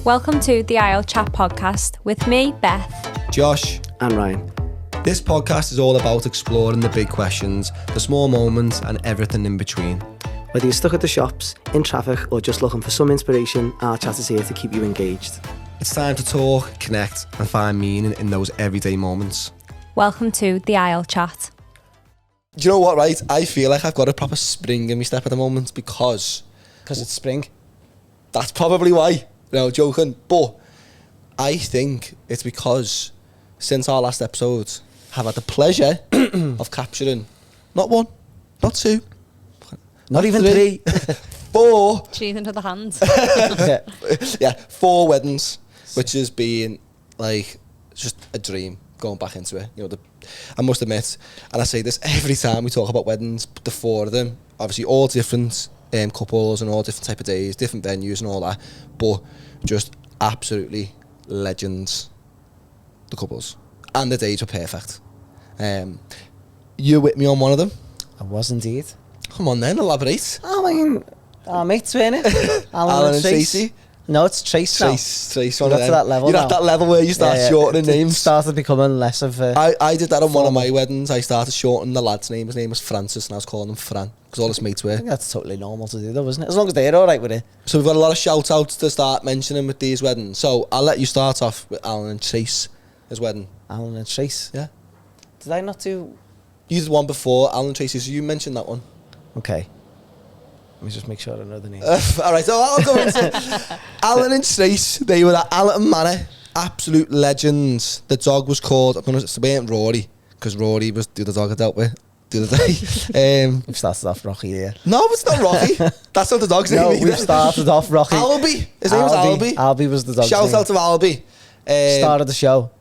Welcome to the Isle Chat podcast with me, Beth, Josh, and Ryan. This podcast is all about exploring the big questions, the small moments, and everything in between. Whether you're stuck at the shops, in traffic, or just looking for some inspiration, our chat is here to keep you engaged. It's time to talk, connect, and find meaning in those everyday moments. Welcome to the Isle Chat. Do you know what, right? I feel like I've got a proper spring in my step at the moment because It's spring. that's probably why. No, joking. But I think it's because since our last episode, I've had the pleasure of capturing not one, not two, Not even three. three. 4. Cheese into the hands. Yeah, 4 weddings, which has been like just a dream going back into it. You know, I must admit, and I say this every time we talk about weddings, but the 4 of them, obviously all different couples and all different type of days, different venues and all that, but just absolutely legends, the couples. And the days were perfect. You're with me on one of them. I was indeed. Come on then, elaborate. I mean, our mates, weren't it? Alan and Tracy. No, it's Trace now. Trace. We're One of at them. that level You're now. at that level where you start shortening It names. started becoming less of a... I did that on one of formal. my weddings. I started shortening the lad's name. His name was Francis, and I was calling him Fran because all his mates I were. think that's totally normal to do though, isn't it? As long as they're alright with it. So we've got a lot of shout outs to start mentioning with these weddings. So I'll let you start off with Alan and Chase, his wedding. Alan and Trace. Yeah. Did I not do... You did one before, Alan and Tracy, so you mentioned that one. Okay. Let me just make sure I know the name. Alright, so I'll go into Alan and Trace. They were at Allerton Manor, absolute legends. The dog was called, I'm going to say Rory, because Rory was the other dog I dealt with the other day. We've started off Rocky here. No, it's not Rocky. That's not the dog's name No, either. we've started off Rocky. Albie. His name was Albie. Albie was the dog's Shout name. out to Albie. Start of the show.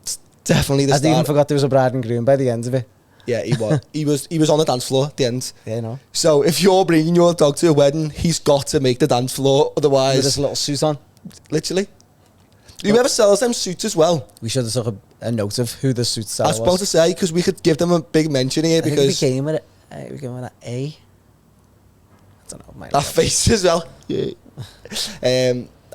Definitely the I start. even forgot there was a bride and groom by the end of it. Yeah, he was. he was on the dance floor at the end. Yeah, no. So if you're bringing your dog to a wedding, he's got to make the dance floor. With Otherwise, his little suit on. literally. Whoever sells them suits as well. We should have took a note of who the suit I seller was about to say, because we could give them a big mention here I think because we came with it. We came with an A. I don't know. that face as well. Yeah.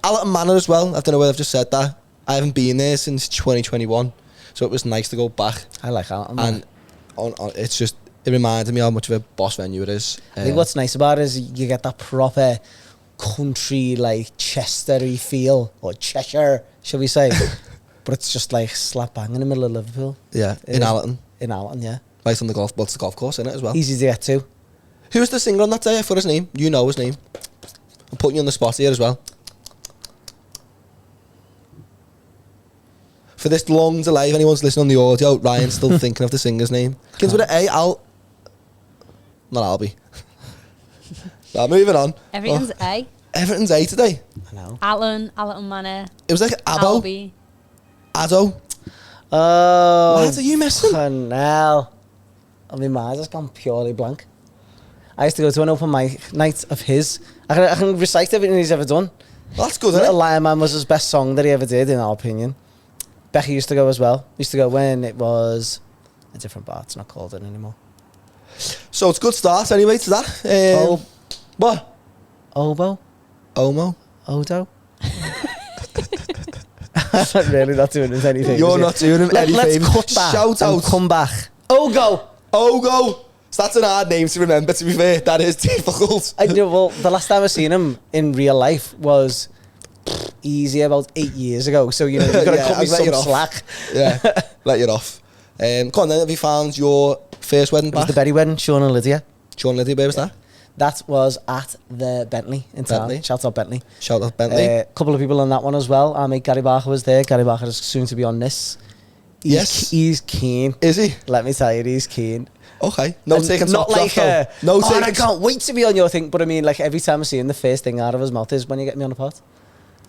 Allerton Manor as well. I don't know whether I've just said that. I haven't been there since 2021, so it was nice to go back. I like Alton. And it's just, it reminded me how much of a boss venue it is. I think what's nice about it is you get that proper country, like Chester-y feel, or Cheshire, shall we say. But it's just like slap bang in the middle of Liverpool. Yeah, It in is. Allerton. In Alton, yeah. Right on the golf, well, it's the golf course in it as well. Easy to get to. Who was the singer on that day? I forgot his name. You know his name. I'm putting you on the spot here as well. For this long delay, if anyone's listening on the audio, Ryan's still thinking of the singer's name. Begins with an A. Not Albie. Right, moving on. Everything's A. Everything's A today. I know. Allerton Manor, It was like Abo. Albie. Ado. Oh. What are you missing? Hell. I mean, my just gone purely blank. I used to go to an open mic night of his. I can recite everything he's ever done. Well, that's good, Little isn't it? Lion Man was his best song that he ever did, in our opinion. Becky used to go as well. Used to go when it was a different bar. It's not called it anymore. So it's a good start anyway to that. What? Obo? Omo? Odo? I'm really not doing this any favours. You're here. not doing him any Let's favours. cut back Shout and out. come back. Ogo! Ogo. So that's an hard name to remember, to be fair. That is difficult. I know. Well, the last time I seen him in real life was easy about 8 years ago. So you know, you've got to Yeah, cut me I'll let you some off. slack. Yeah, let you off. Come on then, have you found your first wedding It was back? the Berry wedding, Sean and Lydia. Sean Lydia, where was that? That was at the Bentley in town. Bentley. Shout out Bentley. Shout out Bentley. A couple of people on that one as well. Our mate Gary Barker was there. Gary Barker is soon to be on this. Yes. He's keen. Is he? Let me tell you, he's keen. Okay. No And taking not tops like off, though. No oh, I taking... can't wait to be on your thing. But I mean, like every time I see him, the first thing out of his mouth is when you get me on the pod.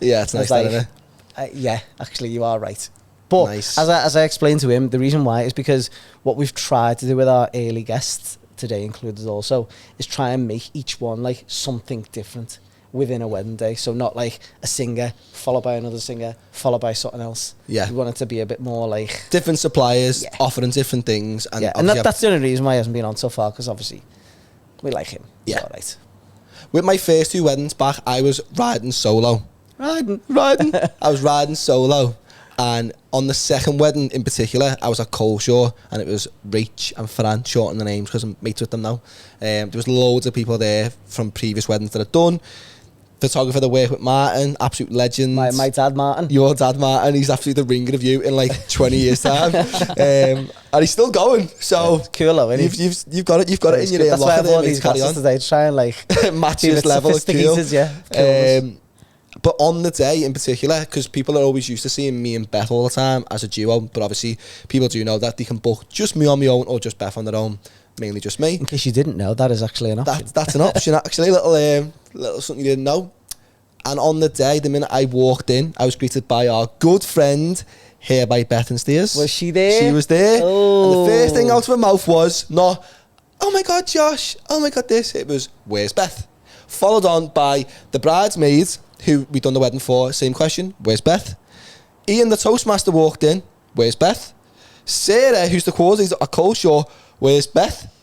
Yeah, it's nice, It's like, isn't it? Yeah, actually, you are right. But Nice. as I explained to him, the reason why is because what we've tried to do with our early guests today included also is try and make each one like something different within a wedding day. So not like a singer followed by another singer followed by something else. Yeah. We want it to be a bit more like Different suppliers Yeah. offering different things. And yeah, and obviously that's the only reason why he hasn't been on so far, because obviously we like him. He's Yeah. all right. with my first 2 weddings back, I was riding solo. riding. I was riding solo. And on the second wedding in particular, I was at Coleshaw, and it was Rach and Fran, shortening the names because I'm mates with them now. There was loads of people there from previous weddings that I'd done. Photographer that worked with Martin, absolute legend. My dad, Martin. Your dad, Martin, he's absolutely the ringer of you in like 20 years' time. And he's still going. So it's cool, though, isn't it? You've got it in your ear. That's why I have all these classes today, to try and like match this level of cool. Yeah. But on the day in particular, because people are always used to seeing me and Beth all the time as a duo, but obviously people do know that they can book just me on my own or just Beth on their own, mainly just me. In case you didn't know, that is actually an option. That's an option, actually, little something you didn't know. And on the day, the minute I walked in, I was greeted by our good friend, here by Beth and Steers. Was she there? She was there. Oh. And the first thing out of her mouth was not, oh my God, Josh, oh my God, this. It was, where's Beth? Followed on by the bridesmaids, who we'd done the wedding for, same question, where's Beth? Ian, the Toastmaster, walked in, where's Beth? Sarah, who's the coordinator at Coleshaw, where's Beth?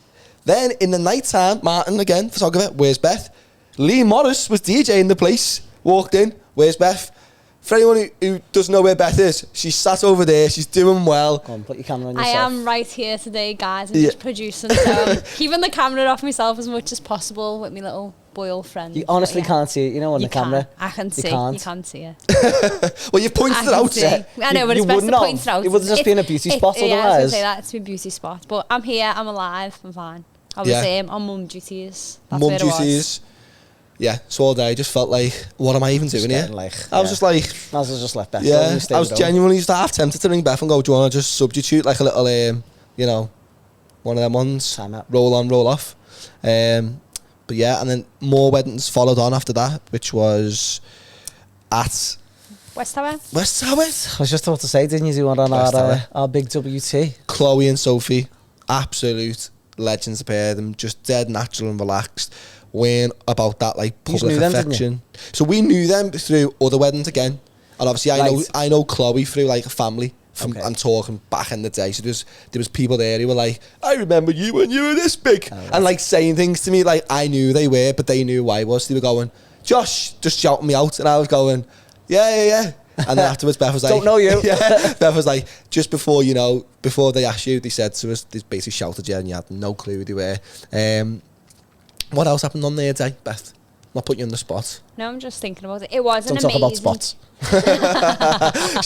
Then in the night time, Martin again, photographer, where's Beth? Lee Morris was DJing the place, walked in, where's Beth? For anyone who doesn't know where Beth is, she's sat over there, she's doing well. Come on, put your camera on yourself. I am right here today, guys. I'm just producing, so I'm keeping the camera off myself as much as possible with my little boil friend. You honestly can't see it, you know, on the camera. I can see. You can't see it. Well, you've pointed it out. I know, but it's best to point it out. It would have just been a beauty spot otherwise. Yeah, I was going to say that. It's my beauty spot. But I'm here, I'm alive, I'm fine. I was on mum duties. That's mum where duties. Yeah, so all day I just felt like, what am I even doing here? I was just like... Might as well just left Beth. Yeah, I was genuinely just half tempted to ring Beth and go, do you want to just substitute like a little, you know, one of them ones? Roll on, roll off. But yeah, and then more weddings followed on after that, which was at... West Tower. I was just about to say, didn't you do one on our big WT? Chloe and Sophie, absolute legends, a pair of them, just dead natural and relaxed. Weren't about that like public affection. So we knew them through other weddings again, and obviously I know Chloe through like a family. I'm talking back in the day. So there was people there who were like, I remember you when you were this big, and like saying things to me like I knew they were, but they knew who I was. They were going, Josh, just shouting me out, and I was going, yeah. And then afterwards, Beth was like, don't know you. Yeah, Beth was like, just before they asked you, they said to us, they basically shouted you, and you had no clue who they were. What else happened on their day, Beth? Not putting you on the spot. No, I'm just thinking about it. It was an amazing... Don't talk about spots.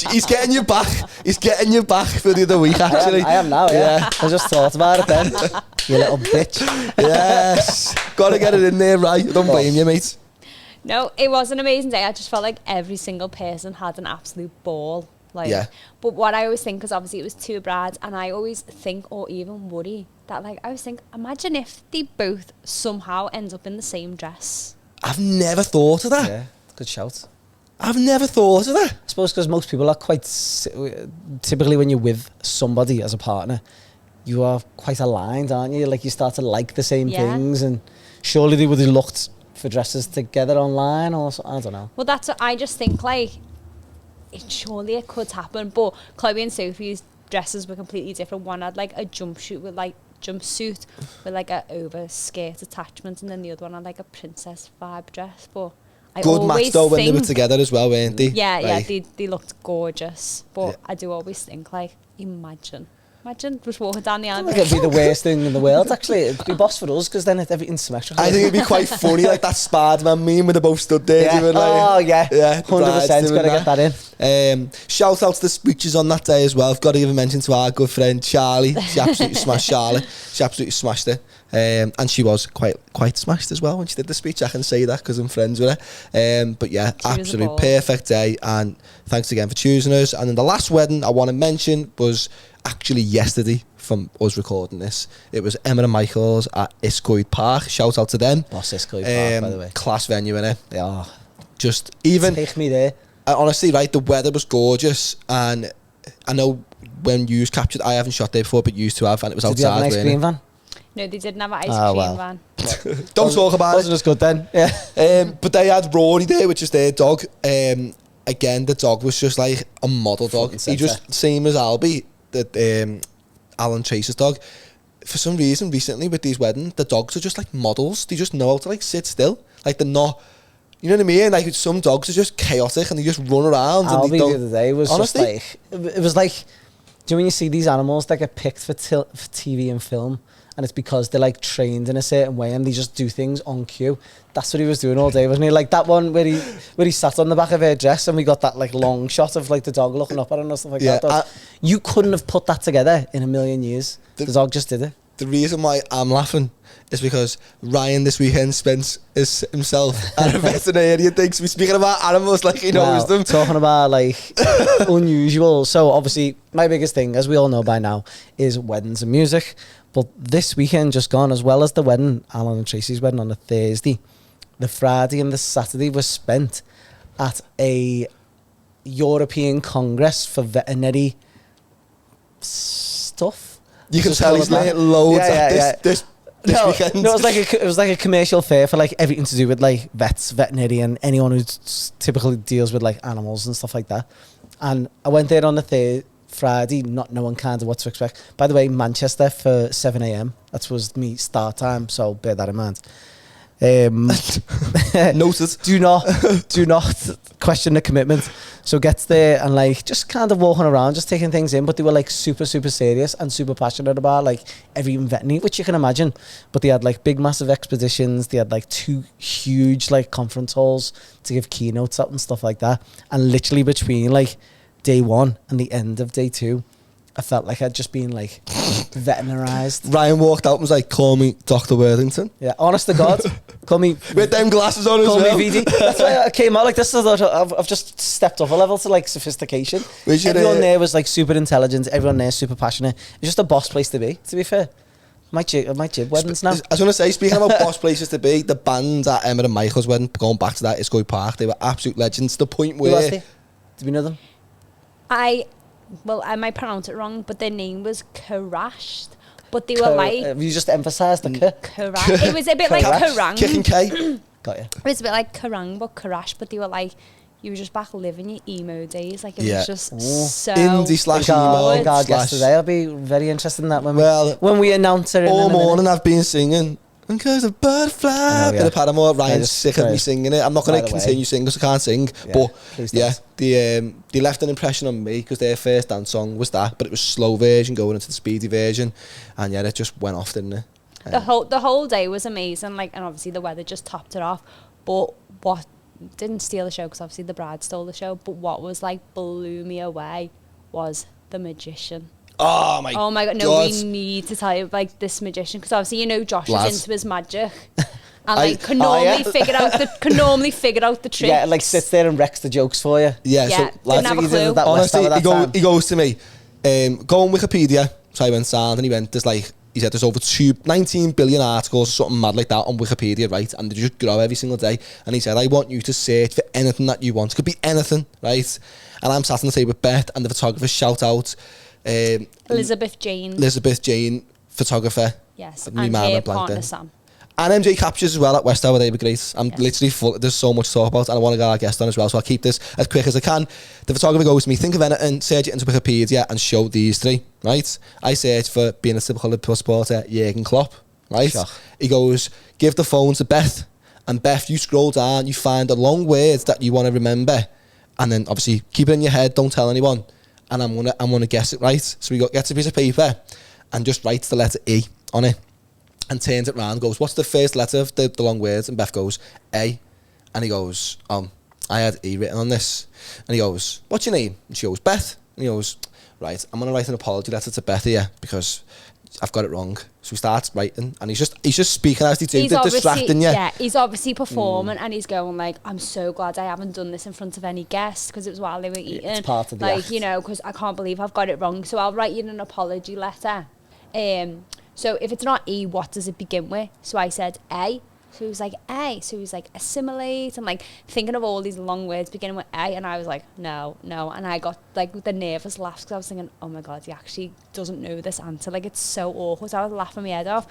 He's getting you back. He's getting you back for the other week, actually. I am now, yeah. I just thought about it then. You little bitch. Yes. Got to get it in there, right? Don't blame you, mate. No, it was an amazing day. I just felt like every single person had an absolute ball. Like, yeah. But what I always think, because obviously it was two brides, and I always think or even worry that, like, I always think, imagine if they both somehow end up in the same dress. I've never thought of that. Yeah, good shout. I've never thought of that. I suppose because most people are quite... Typically when you're with somebody as a partner, you are quite aligned, aren't you? Like, you start to like the same things, and surely they would have looked for dresses together online or something. I don't know. Well, that's what I just think, like, surely it could happen. But Chloe and Sophie's dresses were completely different. One had, like, a jumpsuit with like a overskirt attachment, and then the other one had like a princess vibe dress. But I good always match though when they were think, together as well, weren't they? Yeah, like, they looked gorgeous. But I do always think, like, imagine just walking down the aisle. It'd be the worst thing in the world, actually. It'd be boss for us, because then everything's symmetrical. I think it'd be quite funny, like that Spider-Man meme when they both stood there. Yeah. Doing, like, 100%. Got to get that in. Shout out to the speeches on that day as well. I've got to even mention to our good friend Charlie. She absolutely smashed Charlotte. She absolutely smashed it. And she was quite smashed as well when she did the speech. I can say that because I'm friends with her. But yeah, absolute perfect day. And thanks again for choosing us. And then the last wedding I want to mention was actually yesterday from us recording this. It was Emma and Michael's at Iscoyd Park. Shout out to them. Boss Iscoyd Park, by the way. Class venue, innit? They are. Just even... Take me there. Honestly, right, the weather was gorgeous, and I know when you captured, I haven't shot there before, but you used to have, and it was outside. Did you have an ice cream van? No, they didn't have an ice cream van. Don't talk about it. Wasn't as good then. Yeah. But they had Rory there, which is their dog. Again, the dog was just like a model dog. He just, same as Albie, that Alan Trace's dog. For some reason, recently with these weddings, the dogs are just like models. They just know how to like sit still. Like they're not You know what I mean? Like some dogs are just chaotic and they just run around. And Albie they the don't, other day was honestly, just like, it was like, do you know when you see these animals that get picked for TV and film, and it's because they're like trained in a certain way and they just do things on cue? That's what he was doing all day, wasn't he? Like that one where he sat on the back of her dress and we got that like long shot of like the dog looking up at her and stuff like that. You couldn't have put that together in a million years. The dog just did it. The reason why I'm laughing is because Ryan this weekend spent himself at a veterinarian thing. So we're speaking about animals like he knows them. Talking about like unusual. So obviously my biggest thing, as we all know by now, is weddings and music. But this weekend just gone, as well as the wedding, Alan and Tracy's wedding on a Thursday, the Friday and the Saturday was spent at a European Congress for veterinary stuff. You can tell he's learned loads this weekend. No, it was like a commercial fair for like everything to do with like vets, veterinary, and anyone who typically deals with like animals and stuff like that. And I went there on the Friday, not knowing kind of what to expect. By the way, Manchester for 7 a.m. That was me start time, so bear that in mind. Noted. Do not question the commitment. So gets there and like just kind of walking around, just taking things in, but they were like super serious and super passionate about like everything veterinary, which you can imagine. But they had like big massive expeditions, they had like 2 huge like conference halls to give keynotes out and stuff like that. And literally between like day 1 and the end of day 2, I felt like I'd just been like veterinarized. Ryan walked out and was like, call me Dr. Worthington. Yeah, honest to God. Call me... With them glasses on as well. Call me VD. That's why I came out like this. I've just stepped up a level to like sophistication. Everyone there was like super intelligent. Everyone there super passionate. It was just a boss place to be fair. I might jib weddings now. I was going to say, speaking about boss places to be, the band at Emma and Michael's wedding, going back to that, Iscoy Park, they were absolute legends. The point where... Who was they? Do we know them? I might pronounce it wrong, but their name was Karashed. But they were like... you just emphasised the Karash. It was a bit like Karang. Kick and K. Got you. It was a bit like Karang, but Karash. But they were like... You were just back living your emo days. Like, it was just so... Indie/emo. Our guest today, I'll be very interested in that when we announce her. All morning I've been singing... Because a butterfly, bit of Paramore. Ryan's sick of me singing it. I'm not going to continue singing because I can't sing. But they left an impression on me because their first dance song was that, but it was slow version going into the speedy version, and it just went off, didn't it? The whole day was amazing. Like, and obviously the weather just topped it off. But what didn't steal the show, because obviously the bride stole the show. But what was like blew me away was the magician. Oh my god! No, we need to tell you like this magician, because obviously Josh is into his magic, and can normally figure out the tricks. Yeah, like sits there and wrecks the jokes for you. Yeah, so didn't have a clue. Honestly, he goes to me, go on Wikipedia. So I went sound and he went, he said there's over 19 billion articles or something mad like that on Wikipedia, right? And they just grow every single day. And he said, I want you to search for anything that you want. It could be anything, right? And I'm sat on the table with Beth and the photographer, shout out. Elizabeth Jane, photographer. Yes, and her partner Sam. And MJ Captures as well at West Tower, they were great. I'm literally full, there's so much to talk about, and I want to get our guest on as well, so I'll keep this as quick as I can. The photographer goes to me, think of anything, search it into Wikipedia and show these 3, right? I search for being a typical Liverpool supporter, Jurgen Klopp, right? Sure. He goes, give the phone to Beth, and Beth, you scroll down, you find the long words that you want to remember, and then obviously keep it in your head, don't tell anyone. And I'm gonna guess it right. So he gets a piece of paper and just writes the letter E on it and turns it round, goes, what's the first letter of the long words? And Beth goes, A. And he goes, I had E written on this. And he goes, what's your name? And she goes, Beth. And he goes, right, I'm gonna write an apology letter to Beth here because I've got it wrong. So he starts writing and he's just speaking as they do, they're distracting you. Yeah, he's obviously performing and he's going like, I'm so glad I haven't done this in front of any guests, because it was while they were eating. It's part of the act. Because I can't believe I've got it wrong. So I'll write you an apology letter. So if it's not E, what does it begin with? So I said A. So he was like, A. So he was like, assimilate. And like thinking of all these long words beginning with A. And I was like, no. And I got like the nervous laughs because I was thinking, oh my God, he actually doesn't know this answer. Like, it's so awkward. So I was laughing my head off.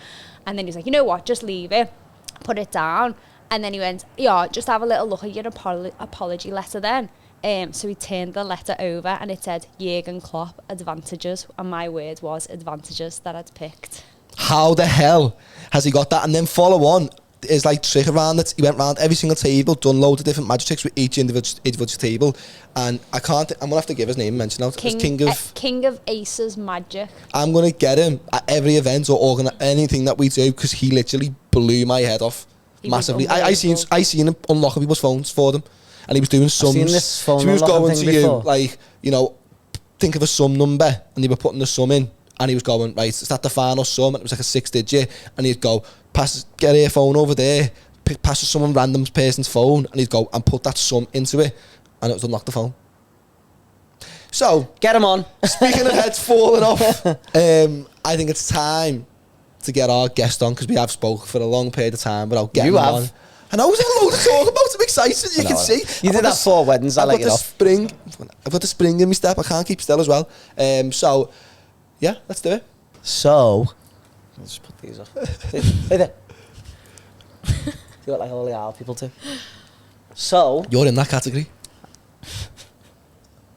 And then he's like, you know what? Just leave it. Put it down. And then he went, yeah, just have a little look at your apology letter then. So he turned the letter over and it said, Jurgen Klopp, advantages. And my word was advantages that I'd picked. How the hell has he got that? And then follow on. his like trick around it. He went round every single table, done loads of different magic tricks with each individual table, and I can't. I'm gonna have to give his name and mention out. King of Aces Magic. I'm gonna get him at every event or anything that we do because he literally blew my head off massively. I seen him unlocking people's phones for them, and he was doing sums. I've seen this phone so he was going to before. you like, you know, think of a sum number, and they were putting the sum in. And he was going, right, is that the final sum? And it was like a 6-digit. And he'd go, get a phone over there, pass to some random person's phone. And he'd go and put that sum into it. And it would unlock the phone. So, get him on. Speaking of heads falling off, I think it's time to get our guest on because we have spoke for a long period of time without getting him on. And I was in loads to talk about. I'm excited. You can see. You did that 4 weddings. I like it off. I've got the spring in my step. I can't keep still as well. So, yeah, let's do it. So, let's just put these off. Hey there. You got like all the owl people too. So, you're in that category. Go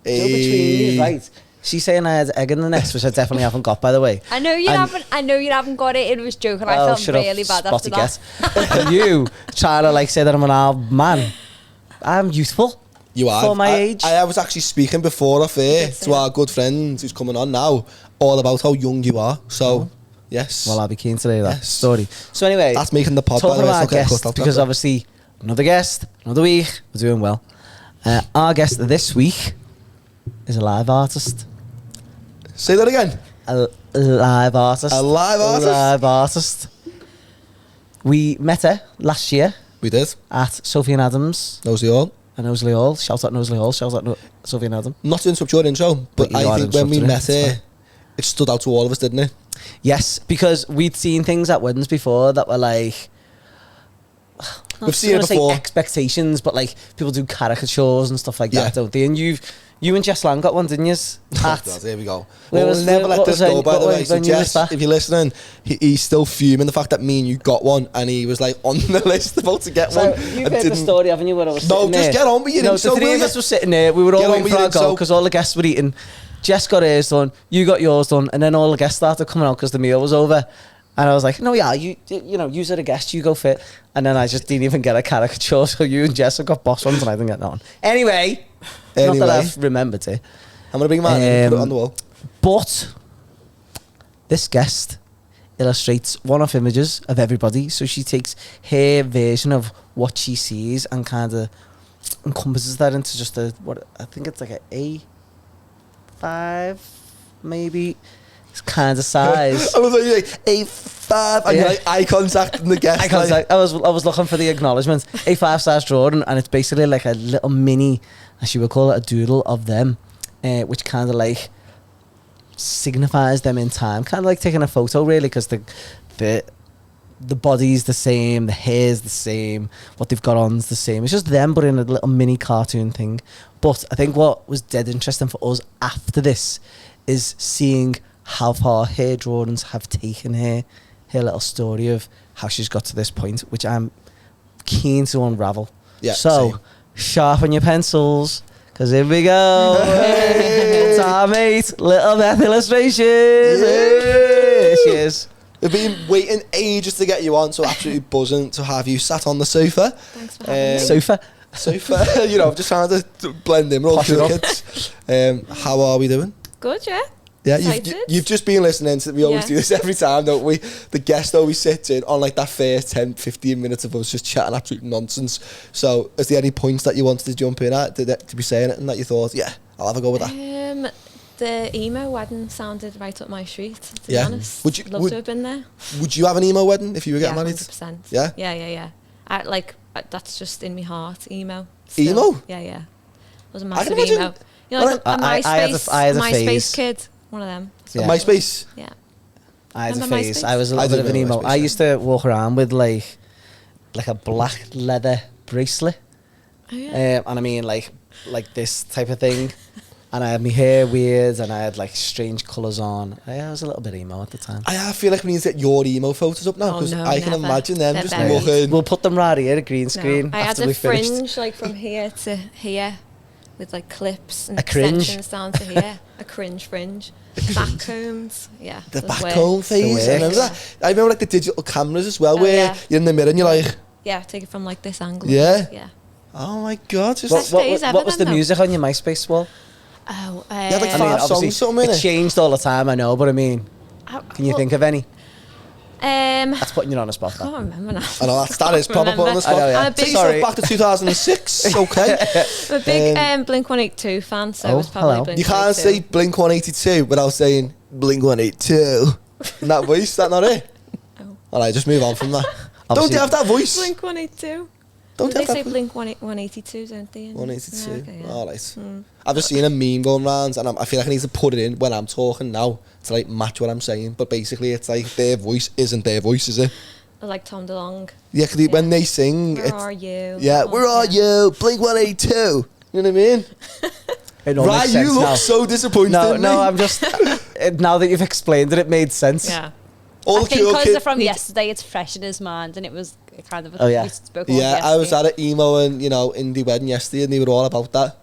between you, right? She's saying I had egg in the nest, which I definitely haven't got, by the way. I know you haven't got it. It was joking. I felt really bad after that. You trying to like say that I'm an old man. I'm youthful. You are. For my age. I was actually speaking before off air to our good friend who's coming on now, all about how young you are. So, yes. Well, I'll be keen to hear that story. So anyway, that's making the pod. Talking about our guest, because obviously another guest, another week, we're doing well. Our guest this week is a live artist. Say that again. A live artist. A live artist. A live artist. We met her last year. We did at Sophie and Adams. Knowsley Hall. And Knowsley Hall. Shout out Knowsley Hall. Shout out Sophie and Adam. Not to interrupt your intro, but I think when we met her, it stood out to all of us, didn't it? Yes, because we'd seen things at weddings before that were like, we've seen it before. Expectations, but like people do caricatures and stuff like that, don't they? And you and Jess Lang got one, didn't you? Oh God, here we go. We'll never let this go, by the way. So Jess, if you're listening, he's still fuming the fact that me and you got one, and he was like on the list about to get one. You've heard the story, haven't you, where I was sitting there? No, just get on with your intro. The three of us were sitting there, we were all waiting for our goal, because all the guests were eating. Jess got hers done, you got yours done, and then all the guests started coming out because the meal was over. And I was like, no, yeah, you know, you are a guest, you go fit. And then I just didn't even get a caricature, so you and Jess have got boss ones, and I didn't get that one. Anyway, not that I've remembered it. I'm going to bring mine in and put it on the wall. But this guest illustrates one-off images of everybody, so she takes her version of what she sees and kind of encompasses that into just I think it's like a A5, maybe. It's kind of size. I was like A5, and you're like eye contact in the guest. Eye contact. I was looking for the acknowledgement. A5 size drawing, and it's basically like a little mini, as you would call it, a doodle of them, which kind of like signifies them in time. Kind of like taking a photo, really, because the body's the same, the hair's the same, what they've got on's the same. It's just them, but in a little mini cartoon thing. But I think what was dead interesting for us after this is seeing how far her drawings have taken her little story of how she's got to this point, which I'm keen to unravel. Yeah. So, sharpen your pencils, because here we go. It's our mate, Little Beth Illustration. There she is. We've been waiting ages to get you on, so absolutely buzzing to have you sat on the sofa. Thanks for having me. Sofa. You know, just trying to blend in with all the kids. How are we doing? Good, yeah. Yeah, you've just been listening to, we always do this every time, don't we? The guest always sits in on like that first 10, 15 minutes of us just chatting absolute nonsense. So, is there any points that you wanted to jump in at? Did we say anything that you thought, yeah, I'll have a go with that? The emo wedding sounded right up my street, to be honest. Would to have been there. Would you have an emo wedding if you were getting married? 100%. Yeah? Yeah. That's just in my heart, emo. Still. Emo? Yeah. I was a massive emo. You know, like a MySpace, I had a MySpace phase. kid. One of them. Yeah. MySpace? Yeah. I had a phase. I was a little bit of an emo. I used to walk around with like a black leather bracelet. Oh, yeah. And I mean like this type of thing. And I had my hair weird, and I had like strange colours on. I was a little bit emo at the time. I feel like we need to get your emo photos up now, because I can imagine them just looking. We'll put them right here, a green screen. I had a fringe like from here to here, with like clips and A cringe. extensions down to here. A cringe fringe. Back combs. Yeah. The there's back work. comb phase. I remember that. I remember like the digital cameras as well, Oh, where yeah. you're in the mirror and you're like, Yeah, take it from like this angle. Yeah. Yeah. oh my god, just Best days ever What was the then, though. music on your MySpace wall? Oh, you had like I mean, 5 obviously, songs, something in it it. changed all the time, I know, but I mean, can you think of any? I That's putting you on a spot. That. can't remember now. I know that is proper put on the spot. I know, yeah. I'm a big, Take yourself back to 2006, okay? I'm a big Blink 182 fan, so Oh, it was probably hello. Blink You can't 182. say Blink 182 without saying Blink 182. In that voice, is that not it? Oh. Alright, just move on from that. Don't Obviously- you have that voice? Blink 182. Don't They you say have that Blink 182, don't they? 182. Yeah, okay, yeah. Alright. I've just seen a meme going round and I feel like I need to put it in when I'm talking now to like match what I'm saying. But basically it's like their voice isn't their voice, is it? I like Tom DeLonge. Yeah, 'cause when they sing, Where it's, are you? yeah, Oh, where are you? Blink 182. You know what I mean? It all Right, makes sense you look now. so disappointed No, in no, me. I'm just now that you've explained it, it made sense. Yeah. All I the think cool because kids. they're from yesterday, it's fresh in his mind, and it was kind of. Oh, yeah. We spoke about Yeah, I was yesterday. at an emo and indie wedding yesterday, and they were all about that.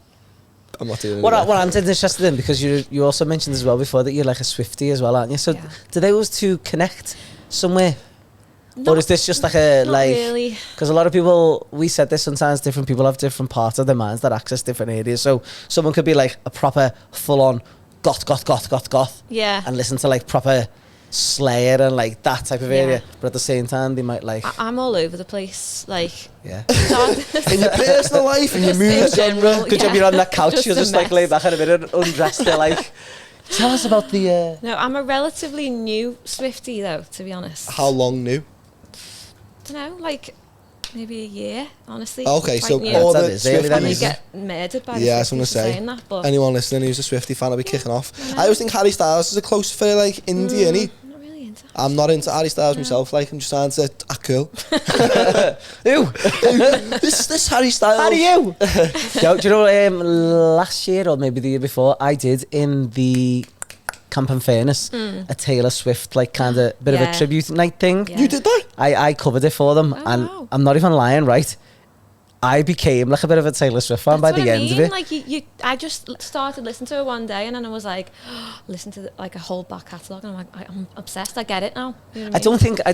I'm not doing it. What again. I'm interested in, because you also mentioned as well before that you're like a Swiftie as well, aren't you? So Yeah. do those two connect somewhere? Or is this just like a Not like? really. Because a lot of people, we said this sometimes, different people have different parts of their minds that access different areas. So someone could be like a proper full-on goth, Yeah. and listen to like proper Slayer and like that type of area. Yeah. But at the same time, they might like, I'm all over the place. Like, yeah. in your personal life, in your Just music in general. genre. Good job you're on that couch. Just You'll a just like mess. lay back in a minute, undressed. They're like, tell us about the. no, I'm a relatively new Swiftie though, to be honest. How long new? I don't know, like maybe a year, honestly. Okay, Quite so new. all That the is early then, And you isn't Swifties. get murdered by Yeah, I the was gonna Swifties for say. saying that, but Anyone listening who's a Swiftie fan will be kicking off. I know. I always think Harry Styles is a close for like indie, innit? I'm not really into I'm not into Harry Styles myself. Like I'm just trying to act cool. Who? this Harry Styles. How do you? Do you know, last year or maybe the year before, I did in the Camp and Fairness a Taylor Swift, like kind of bit of a Yeah. tribute night thing. Yeah. You did that? I covered it for them, Oh, and wow. I'm not even lying, right? I became like a bit of a Taylor Swift fan by That's the what I end of mean. it. Like I just started listening to it one day, and then I was like, listen to like a whole back catalogue, and I'm like, I'm obsessed. I get it now. You know what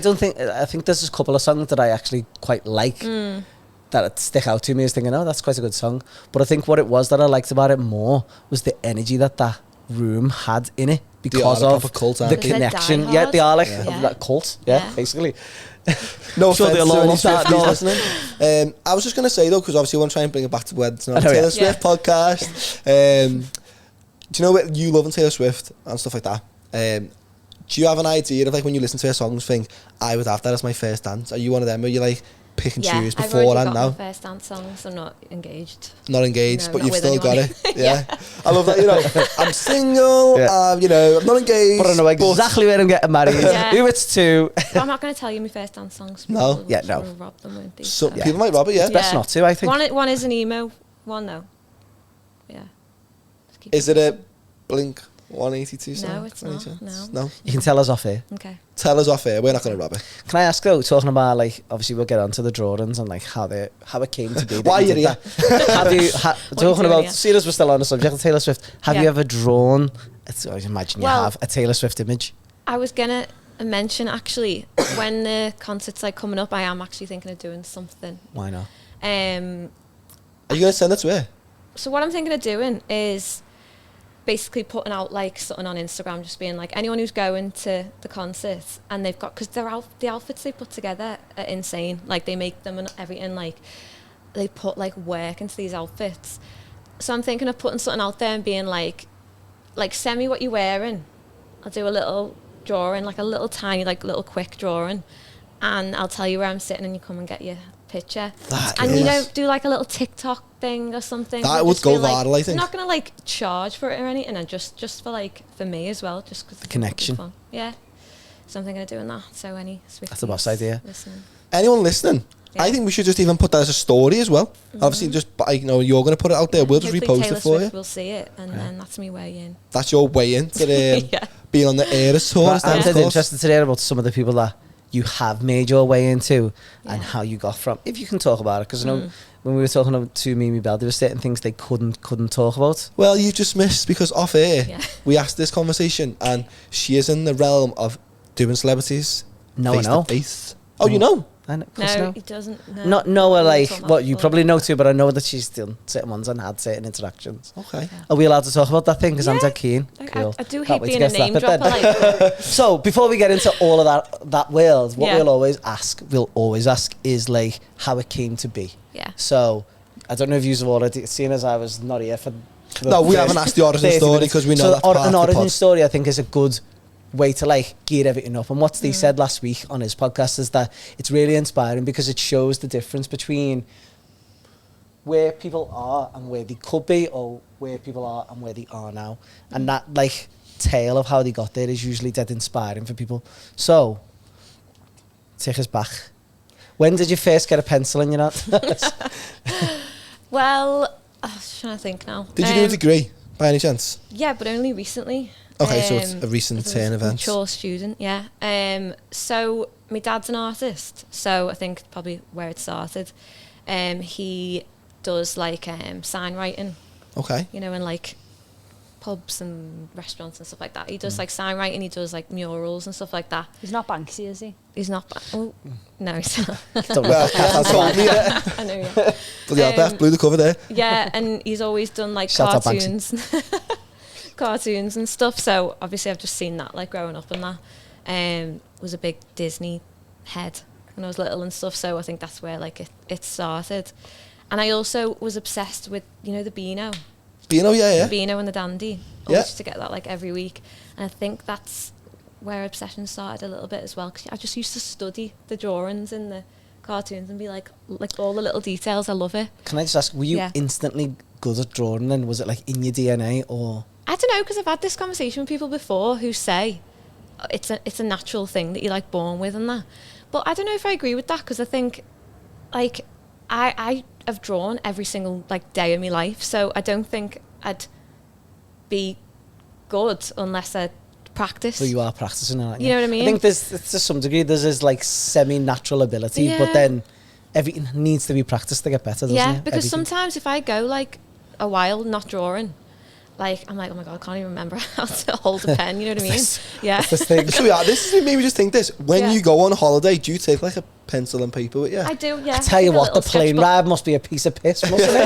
I think there's a couple of songs that I actually quite like that stick out to me as thinking, oh, that's quite a good song. But I think what it was that I liked about it more was the energy that room had in it because are a of proper cult, the aren't they? connection. They're Yeah, they are like diehard. like cult. Yeah, Yeah. basically. No Sure, offense they'll to all any love that, Swifties no. listening. I was just going to say though, because obviously I want to try and bring it back to weddings now. I know, Taylor yeah. Swift podcast. Do you know what you love in Taylor Swift and stuff like that? Do you have an idea of like when you listen to her songs, think I would have that as my first dance? Are you one of them where you like pick and Yeah, choose I've already beforehand got now? my first dance songs. I'm not engaged. Not engaged, No, but not you've with still got anyone. it. Yeah. I love that, you know, I'm single, Yeah. you know, I'm not engaged. But I know exactly where I'm getting married, Yeah. who it's to. But I'm not going to tell you my first dance songs. No. People will Yeah, sort no. of rob them, won't they? So, So- people might rob it, yeah. It's best not to, I think. One is an emo. One though. Yeah. Just keep Is it a Blink 182 song? No, it's Any not, chance? no. You can tell us off here. Okay. Tell us off air, we're not going to rob it. Can I ask though, talking about like, obviously we'll get onto the drawings and like how it came to be. that Why you are did you that. Have you, What are you talking doing about, here? seeing as we're still on the subject of Taylor Swift, have you Yeah. ever drawn, I imagine you Well- have, a Taylor Swift image? I was gonna mention actually when the concert's like coming up, I am actually thinking of doing something. Why not? Are you going to send it to her? So what I'm thinking of doing is basically putting out like something on Instagram, just being like anyone who's going to the concert and they've got, because the outfits they put together are insane. Like they make them and everything, like they put like work into these outfits. So I'm thinking of putting something out there and being like send me what you're wearing. I'll do a little drawing, like a little tiny, like little quick drawing, and I'll tell you where I'm sitting and you come and get your picture. That And is- you know, do like a little TikTok thing or something. That Or would just go be like, viral, I think. I'm not gonna like charge for it or anything, and just for like for me as well, just because The connection. Fun. Yeah. So I'm thinking of doing that. So any Swifties That's the boss idea. listening. Anyone listening? I Yeah. think we should just even put that as a story as well. Obviously, just you know, you're going to put it out there. We'll just Hopefully repost Taylor it for Swift you. will see it, and then that's me way in. That's your way into Yeah. being on the Eras tour. But is that I'm of just course? interested today about some of the people that you have made your way into and how you got from, if you can talk about it, because I know when we were talking to Mimi Bell, there were certain things they couldn't talk about. Well, you've just missed, because off air we asked this conversation, and she is in the realm of doing celebrities face to face. Oh, you know? No, he doesn't. No. Not know her like what you probably know too, but I know that she's done certain ones and had certain interactions. Okay. Are we allowed to talk about that thing? Because I'm dead keen. Cool. I do Can't hate wait to being get a to that name bit dropper. then. Like, So before we get into all of that world, what we'll always ask is like how it came to be. yeah. So I don't know if you've already seen, as I was not here for. No, we haven't asked the origin story because we know that's part of an the origin pod. story, I think, is a good way to like gear everything up. And what Steve said last week on his podcast is that it's really inspiring because it shows the difference between where people are and where they could be, or where people are and where they are now. And that like tale of how they got there is usually dead inspiring for people. So take us back. When did you first get a pencil in your hand? Well, I was trying to think now. Did you do a degree by any chance? Yeah, but only recently. Okay, so it's a recent turn event. Mature student, yeah. So my dad's an artist, so I think probably where it started. He does like sign writing, Okay. you know, in like pubs and restaurants and stuff like that. He does like sign writing. He does like murals and stuff like that. He's not Banksy, is he? He's not. Oh, no, he's not. Don't know. Well, Kath told me. I know. Yeah. But yeah, Beth blew the cover there. Yeah, and he's always done like Shout out cartoons. Cartoons and stuff, so obviously I've just seen that like growing up, and that was a big Disney head when I was little and stuff, so I think that's where like it started. And I also was obsessed with, you know, the Beano. Beano, yeah. The Beano and the Dandy. I Yeah. used to get that like every week, and I think that's where obsession started a little bit as well, because I just used to study the drawings in the cartoons and be like all the little details. I love it. Can I just ask, were you instantly good at drawing then? Was it like in your DNA, or? I don't know, because I've had this conversation with people before who say it's a natural thing that you're like born with and that. But I don't know if I agree with that, because I think like I have drawn every single like day of my life, so I don't think I'd be good unless I practice. Well, you are practicing it, aren't you? You know what I mean? I think there's to some degree there's this like semi-natural ability, but then everything needs to be practiced to get better, doesn't it? Yeah, because Everything. sometimes if I go like a while not drawing, like I'm like, oh my god, I can't even remember how to hold a pen. You know what I mean? Yeah. This thing. So yeah, this is maybe just think this. When you go on holiday, do you take like a pencil and paper with you? I do. Yeah. I tell you Like a what, the little plane sketchbook. ride must be a piece of piss, mustn't it?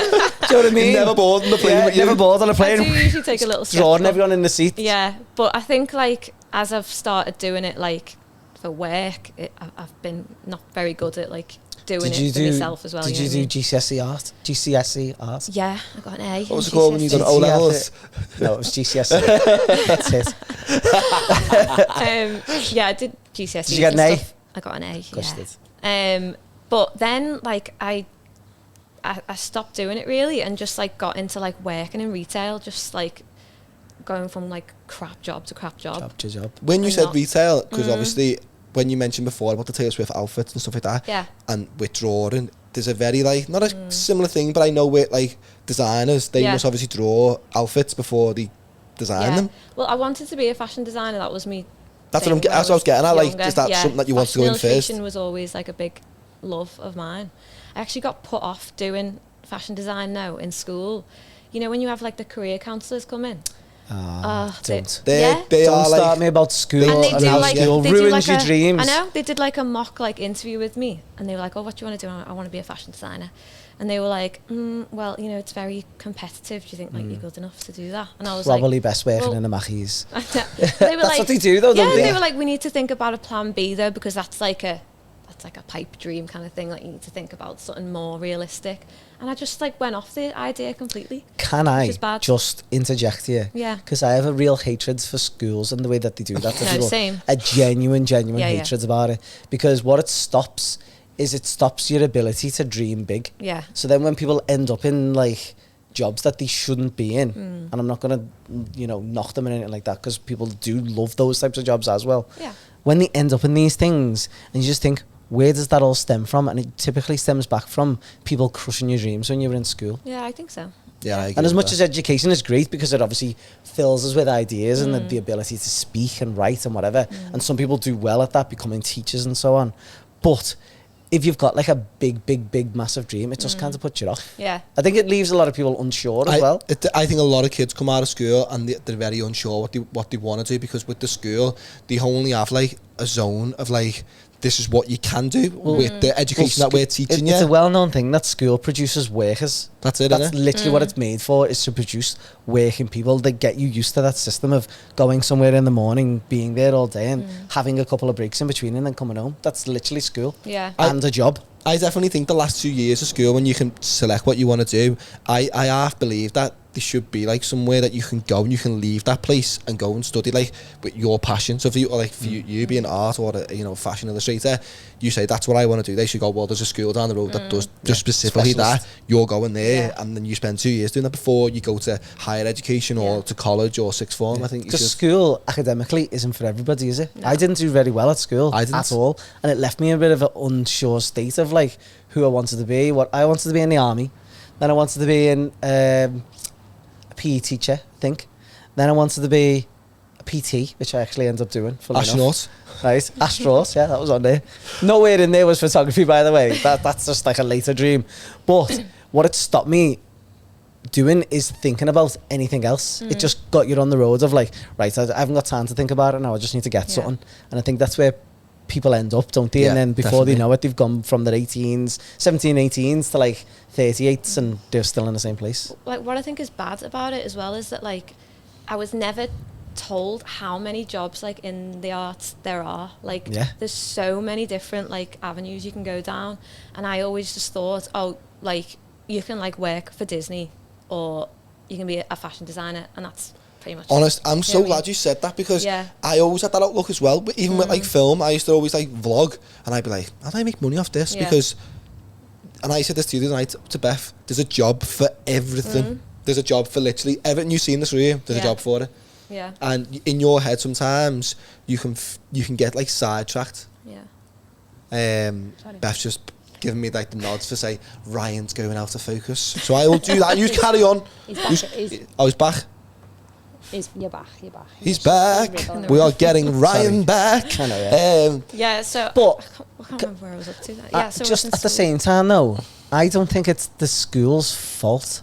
Do you know what I mean? Never bored on the plane with you. Never bored on a I plane. do usually take a little Drawing sketchbook. everyone in the seat. Yeah, but I think like as I've started doing it like for work, I've been not very good at like doing it for myself as well. Did you you know do what GCSE art? I mean? Yeah, I got an A. What was it called when you done O levels? No, it was GCSE. That's it. Yeah, I did GCSEs. Did you get an and A? stuff. I got an A. Of course you Yeah. did. But then like I stopped doing it really, and just like got into like working in retail, just like going from like crap job to crap job. Job to job. When you I'm said not- retail, because obviously when you mentioned before about the Taylor Swift outfits and stuff like that, Yeah. and with drawing, there's a very like not a similar thing, but I know with like designers, they Yeah. must obviously draw outfits before they design them. Well, I wanted to be a fashion designer. That was me. That's what I was getting at. Like, is that something that you want to go in first? Illustration was always like a big love of mine. I actually got put off doing fashion design now in school. You know when you have like the career counsellors come in. Don't. They Don't are start like me about school And they and do how like school they do ruins like your a, dreams. I know they did like a mock like interview with me, and they were like, "Oh, what do you want to do?" I want to be a fashion designer, and they were like, "Well, you know, it's very competitive. Do you think like you're good enough to do that?" And I was Probably like, best working well- in a Mackey's. they were That's like, what they do though, yeah, don't they? they were like, we need to think about a plan B though, because that's like a pipe dream kind of thing. Like you need to think about something more realistic. And I just like went off the idea completely. Can I is bad. just interject here? Yeah. Because I have a real hatred for schools and the way that they do that to No, people. same. A genuine Yeah, yeah. hatred about it. Because what it stops your ability to dream big. Yeah. So then when people end up in like jobs that they shouldn't be in, and I'm not going to, knock them or anything like that, because people do love those types of jobs as well. Yeah. When they end up in these things and you just think, where does that all stem from? And it typically stems back from people crushing your dreams when you were in school. Yeah, I think so. Yeah, I agree And as with much that. as education is great because it obviously fills us with ideas and the ability to speak and write and whatever, and some people do well at that, becoming teachers and so on. But if you've got like a big, massive dream, it just kind of puts you off. Yeah. I think it leaves a lot of people unsure as well. I think a lot of kids come out of school and they're very unsure what they want to do, because with the school they only have like a zone of like, this is what you can do with the education that we're teaching you. It's a well-known thing that school produces workers. That's it, That's innit? literally what it's made for, is to produce working people that get you used to that system of going somewhere in the morning, being there all day and having a couple of breaks in between and then coming home. That's literally school. Yeah. And a job. I definitely think the last 2 years of school, when you can select what you want to do, I half believe that there should be like somewhere that you can go and you can leave that place and go and study like with your passion. So for you, like for you being art or a fashion illustrator, you say that's what I want to do. They should go, well, there's a school down the road that does just specifically Specialist. that. You're going there, and then you spend 2 years doing that before you go to higher education or to college or sixth form. I think you Because should. school academically isn't for everybody, is it? I didn't do very well at school I didn't. at all, and it left me in a bit of an unsure state of like who I wanted to be. What I wanted to be in the army, then I wanted to be in a PE teacher, I think. Then I wanted to be a PT, which I actually ended up doing. funnily enough. Astronaut. Right, astronaut, yeah, that was on there. Nowhere in there was photography, by the way. That's just like a later dream. But what it stopped me doing is thinking about anything else. It just got you on the road of like, right, I haven't got time to think about it now, I just need to get something. And I think that's where people end up, don't they? Yeah, And then before definitely. they know it, they've gone from their 18s to like 38s and they're still in the same place. Like, what I think is bad about it as well is that, like, I was never told how many jobs, like, in the arts there are. Like, there's so many different, like, avenues you can go down. And I always just thought, oh, like, you can, like, work for Disney or you can be a fashion designer, and that's pretty much Honest, it. I'm You so know what I glad mean? you said that, because Yeah. I always had that outlook as well. But even with like film, I used to always like vlog, and I'd be like, how do I make money off this? Yeah. Because, and I said this to you the other night to Beth, there's a job for everything. There's a job for literally everything you see in this room. There's a job for it. Yeah. And in your head, sometimes you can get like sidetracked. Yeah. Beth's just giving me like the nods for say Ryan's going out of focus, so I will do that. You carry on. He's back. He's back. You're back. He's back. We are getting Ryan back. I know, yeah. Yeah, so But I can't remember where I was up to. Yeah, so just at the same time though, I don't think it's the school's fault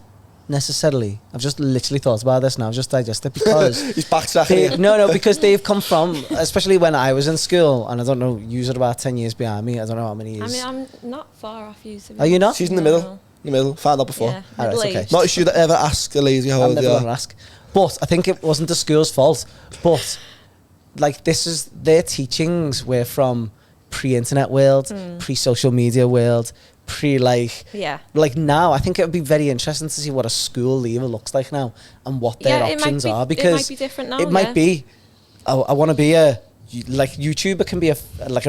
necessarily. I've just literally thought about this now, I've just digested, because He's backtracking. no, because they've come from, especially when I was in school, and I don't know, you are about 10 years behind me, I don't know how many years. I mean, I'm not far off you. To be Are you not? She's in the No. middle. In the middle. Found out before. Yeah, Alright, middle okay. aged. Not a shoe that ever ask a lady how I'm old never they going to are. ask. But I think it wasn't the school's fault. But like, this is their teachings were from pre-internet world, pre-social media world, Yeah. like now. I think it would be very interesting to see what a school leaver looks like now and what their Yeah, it might options be- are, it because might be different now, it might yeah. be. I want to be a like YouTuber can be a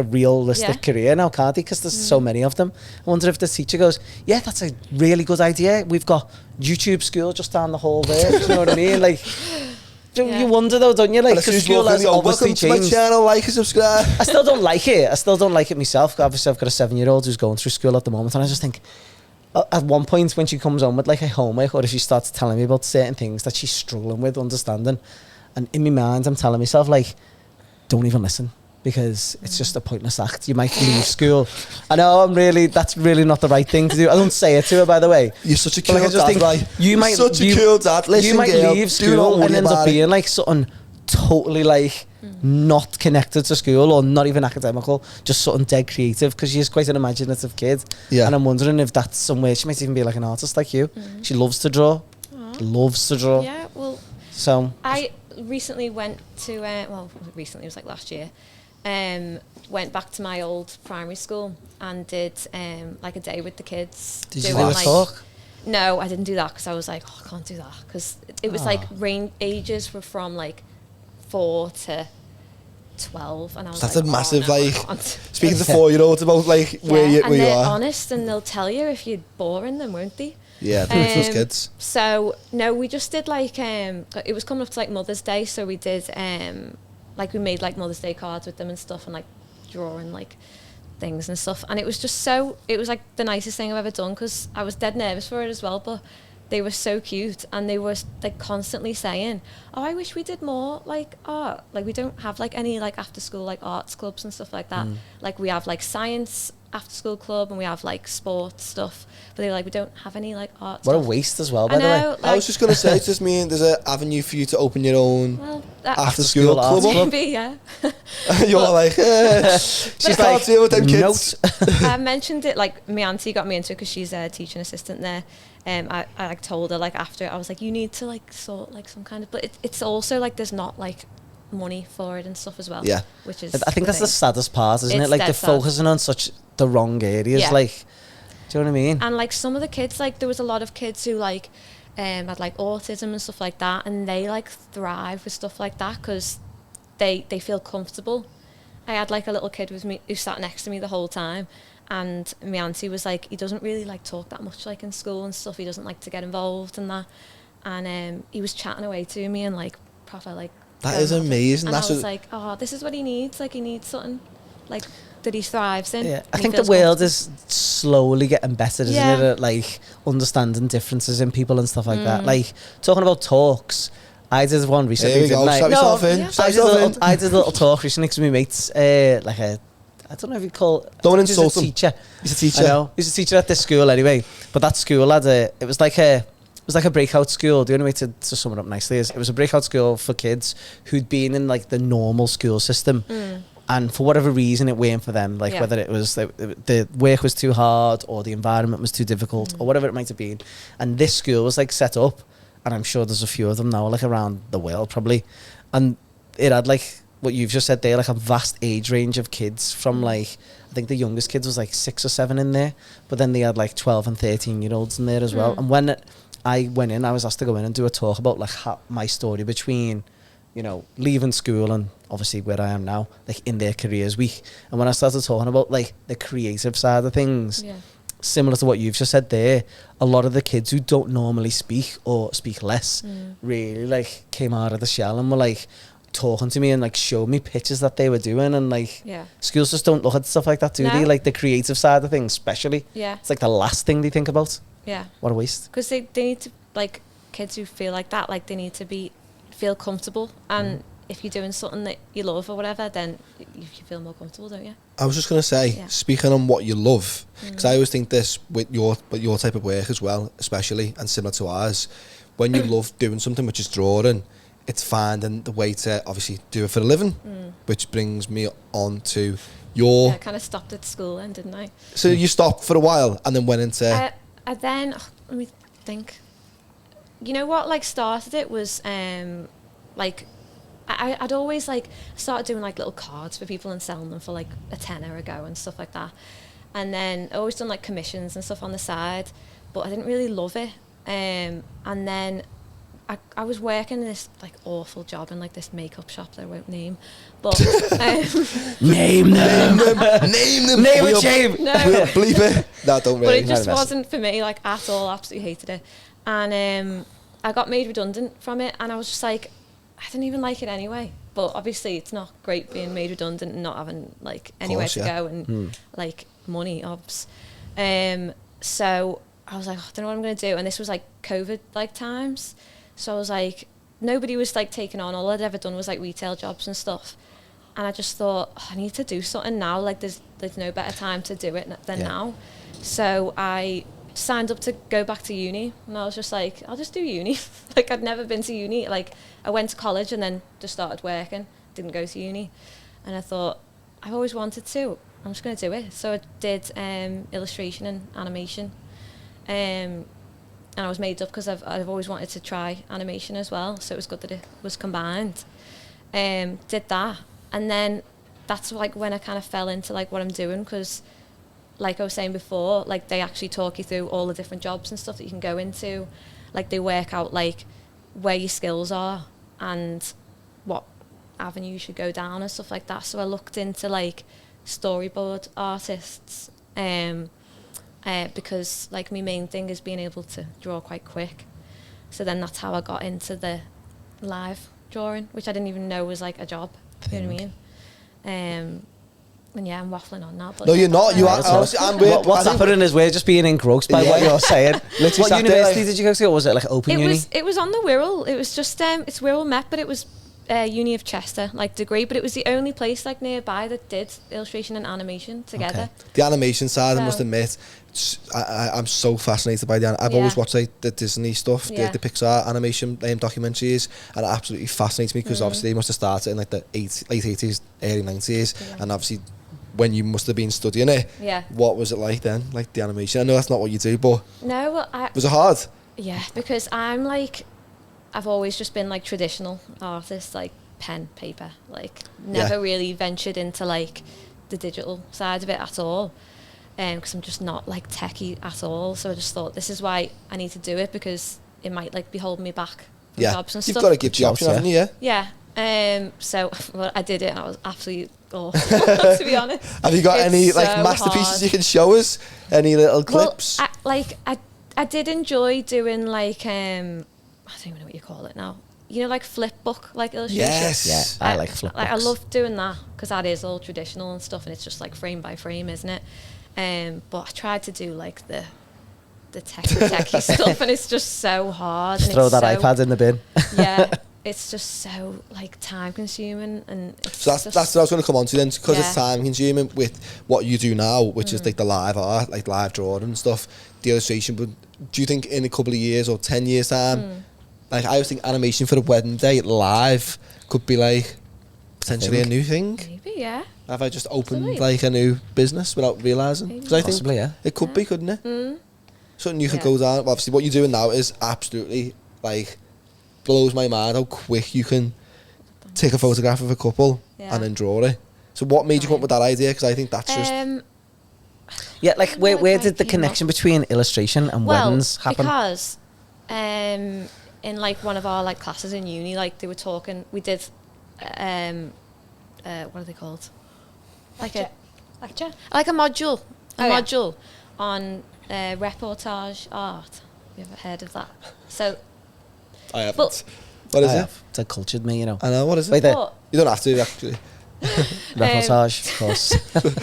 realistic Yeah. career now, can't it? Because there's so many of them. I wonder if the teacher goes, yeah, that's a really good idea. We've got YouTube school just down the hall there. Do you know what I mean? Like, Yeah. you wonder though, don't you? Like, And as soon because as you school walk in, has you go, obviously welcome to my changed. channel, like and subscribe. I still don't like it. I still don't like it myself. Obviously, I've got a 7-year-old who's going through school at the moment, and I just think, at one point when she comes home with like a homework, or if she starts telling me about certain things that she's struggling with understanding, and in my mind I'm telling myself like, don't even listen, because it's just a pointless act. You might leave school. I know that's really not the right thing to do. I don't say it to her, by the way. You're such a But cool like, I just dad, think right? you might such a cool dad. Listen, you might girl, leave do not school and worry end up about it. being like something totally like not connected to school, or not even academical, just something dead creative, because she's quite an imaginative kid. Yeah. And I'm wondering if that's somewhere she might even be like an artist like you. She loves to draw. Loves to draw. Yeah, well, So I recently went to, recently, it was like last year, went back to my old primary school and did like a day with the kids. did you doing, do a like- talk? No, I didn't do that, because I was like, oh, I can't do that, because it was like ages were from like 4 to 12, and I was That's like, a massive no, I like can't. speaking to 4-year-olds about like where Yeah, you and they're are. honest, and they'll tell you if you're boring them, won't they? Yeah, those kids. So no, we just did like it was coming up to like Mother's Day, so we did like we made like Mother's Day cards with them and stuff, and like drawing like things and stuff. And it was just so, it was like the nicest thing I've ever done, because I was dead nervous for it as well, but they were so cute, and they were like constantly saying, oh, I wish we did more like art. Like we don't have like any like after school like arts clubs and stuff like that. Like we have like science after school club, and we have like sports stuff, but they were like, we don't have any like art What stuff. a waste as well, by I the way. know, like, I was just going to say, does this mean there's an avenue for you to open your own well, after school club? arts club? maybe, yeah. You're like, she's can't deal with them kids. I mentioned it, like my auntie got me into it because she's a teaching assistant there. I like told her like after, I was like, you need to like sort like some kind of, but it's also like there's not like money for it and stuff as well. Yeah. Which is, I think that's the saddest part, isn't It's it? Like dead they're sad. focusing on such the wrong areas. Yeah. Like, do you know what I mean? And like some of the kids, like there was a lot of kids who like had like autism and stuff like that, and they like thrive with stuff like that because they feel comfortable. I had like a little kid with me who sat next to me the whole time, and my auntie was like, he doesn't really like talk that much like in school and stuff, he doesn't like to get involved and that, and he was chatting away to me and like proper like That is amazing. and That's I was what, like, oh, this is what he needs, like he needs something like that he thrives in. Yeah, I and he think the feels world comfortable. is slowly getting better, isn't Yeah. it? At like understanding differences in people and stuff like that. Like talking about talks, I did one recently. There you go, didn't I? strap yourself in. yeah. Strap I did, yourself in. I did a little talk recently to my mates, like a, I don't know if you call it. Don't he's insult a him. teacher. He's a teacher. I know. He's a teacher at this school anyway. But that school had it was like a breakout school. The only way to sum it up nicely is it was a breakout school for kids who'd been in like the normal school system. And for whatever reason, it weren't for them. Like Yeah. whether it was the work was too hard or the environment was too difficult or whatever it might have been. And this school was like set up, and I'm sure there's a few of them now, like around the world probably. And it had like what you've just said there, like a vast age range of kids from like, I think the youngest kids was like 6 or 7 in there, but then they had like 12 and 13-year-olds in there as well. And when I went in, I was asked to go in and do a talk about like my story between, you know, leaving school and obviously where I am now, like in their careers week. And when I started talking about like the creative side of things, Yeah. similar to what you've just said there, a lot of the kids who don't normally speak or speak less really like came out of the shell and were like talking to me and like showed me pictures that they were doing. And like Yeah. schools just don't look at stuff like that, do they? No. Like the creative side of things especially. Yeah. It's like the last thing they think about. Yeah. What a waste. Because they need to, like, kids who feel like that, like, they need to feel comfortable. And if you're doing something that you love or whatever, then you feel more comfortable, don't you? I was just going to say, Yeah. speaking on what you love, because I always think this with your type of work as well, especially, and similar to ours, when you love doing something which is drawing, it's finding the way to obviously do it for a living, which brings me on to your... Yeah, I kind of stopped at school then, didn't I? So you stopped for a while and then went into... I then, let me think. You know what, like, started it was, like, I'd always, like, started doing, like, little cards for people and selling them for, like, a tenner a go and stuff like that. And then I always done, like, commissions and stuff on the side, but I didn't really love it. And then I was working in this, like, awful job in, like, this makeup shop that I won't name. But... Name them. Name them! Name We'll- and shame. No. We'll bleep it. No, don't But really. it just Not wasn't for me, like, at all. Absolutely hated it. And I got made redundant from it, and I was just like, I didn't even like it anyway. But obviously, it's not great being made redundant and not having, like, anywhere course, to yeah. go and, like, money, obs. So I was like, oh, I don't know what I'm going to do. And this was, like, COVID, like, times. So I was like, nobody was, like, taking on. All I'd ever done was, like, retail jobs and stuff. And I just thought, oh, I need to do something now. Like, there's no better time to do it than now. So I signed up to go back to uni. And I was just like, I'll just do uni. Like, I'd never been to uni. Like, I went to college and then just started working. Didn't go to uni. And I thought, I've always wanted to. I'm just going to do it. So I did illustration and animation. And I was made up because I've always wanted to try animation as well. So it was good that it was combined. Did that. And then that's like when I kind of fell into like what I'm doing, because like I was saying before, like they actually talk you through all the different jobs and stuff that you can go into. Like they work out like where your skills are and what avenue you should go down and stuff like that. So I looked into like storyboard artists because like my main thing is being able to draw quite quick. So then that's how I got into the live drawing, which I didn't even know was like a job. You know what I mean? And yeah, I'm waffling on now. But No, yeah, you're not. that's You my are. answer. Honestly, I'm What's happening is we're just being engrossed by what Yeah. you're saying. Literally What sat there, university like- did you go to, or was it like open uni? It was on the Wirral. It was just it's Wirral Met, but it was Uni of Chester like degree. But it was the only place like nearby that did illustration and animation together. The animation side, I must So- admit, I'm so fascinated by I've always Yeah. watched like the Disney stuff, Yeah. the Pixar animation documentaries, and it absolutely fascinates me because obviously they must have started in like the late 80s, early 90s, Yeah. and obviously when you must have been studying it, Yeah. what was it like then, like the animation? I know that's not what you do, but No, well, was it hard? yeah, because I'm like, I've always just been like traditional artist, like pen, paper, like never really ventured into like the digital side of it at all. Because I'm just not like techie at all. So I just thought this is why I need to do it, because it might like be holding me back from jobs and You've stuff. got to give the option, haven't you? Yeah. So well, I did it and I was absolutely awful, to be honest. Have you got It's any like so masterpieces hard. you can show us? Any little clips? Well, I did enjoy doing like I don't even know what you call it now. You know, like flip book, like illustration. Yes. Yeah, I like flip I books. love doing that because that is all traditional and stuff, and it's just like frame by frame, isn't it? But I tried to do like the techie stuff, and it's just so hard. Just and throw it's that so, iPad in the bin. Yeah, it's just so like time consuming, and it's So that's just, what I was going to come on to then, because it's Yeah. time consuming with what you do now, which is like the live art, like live drawing and stuff, the illustration. But do you think in a couple of years or 10 years time, like I always think animation for a wedding day live could be like potentially a new thing? maybe, yeah. Have I just opened Possibly. like a new business without realising? Maybe. Because I think Possibly, yeah. it could be, couldn't it? Mm. Something you could Yeah. go down. Well, obviously, what you're doing now is absolutely like blows my mind how quick you can take a photograph of a couple Yeah. and then draw it. So what made you come up with that idea? Because I think that's just Yeah, like don't know where if I did the came connection between illustration and weddings happen? Because in like one of our like classes in uni, like they were talking, we did what are they called? Like Lecture? a module, Oh, yeah. module on reportage art. Have you ever heard of that? So I haven't. But- What is I it? have. It's like cultured me, you know. I know. What is it? Wait there. but You don't have to actually. Reportage, of course.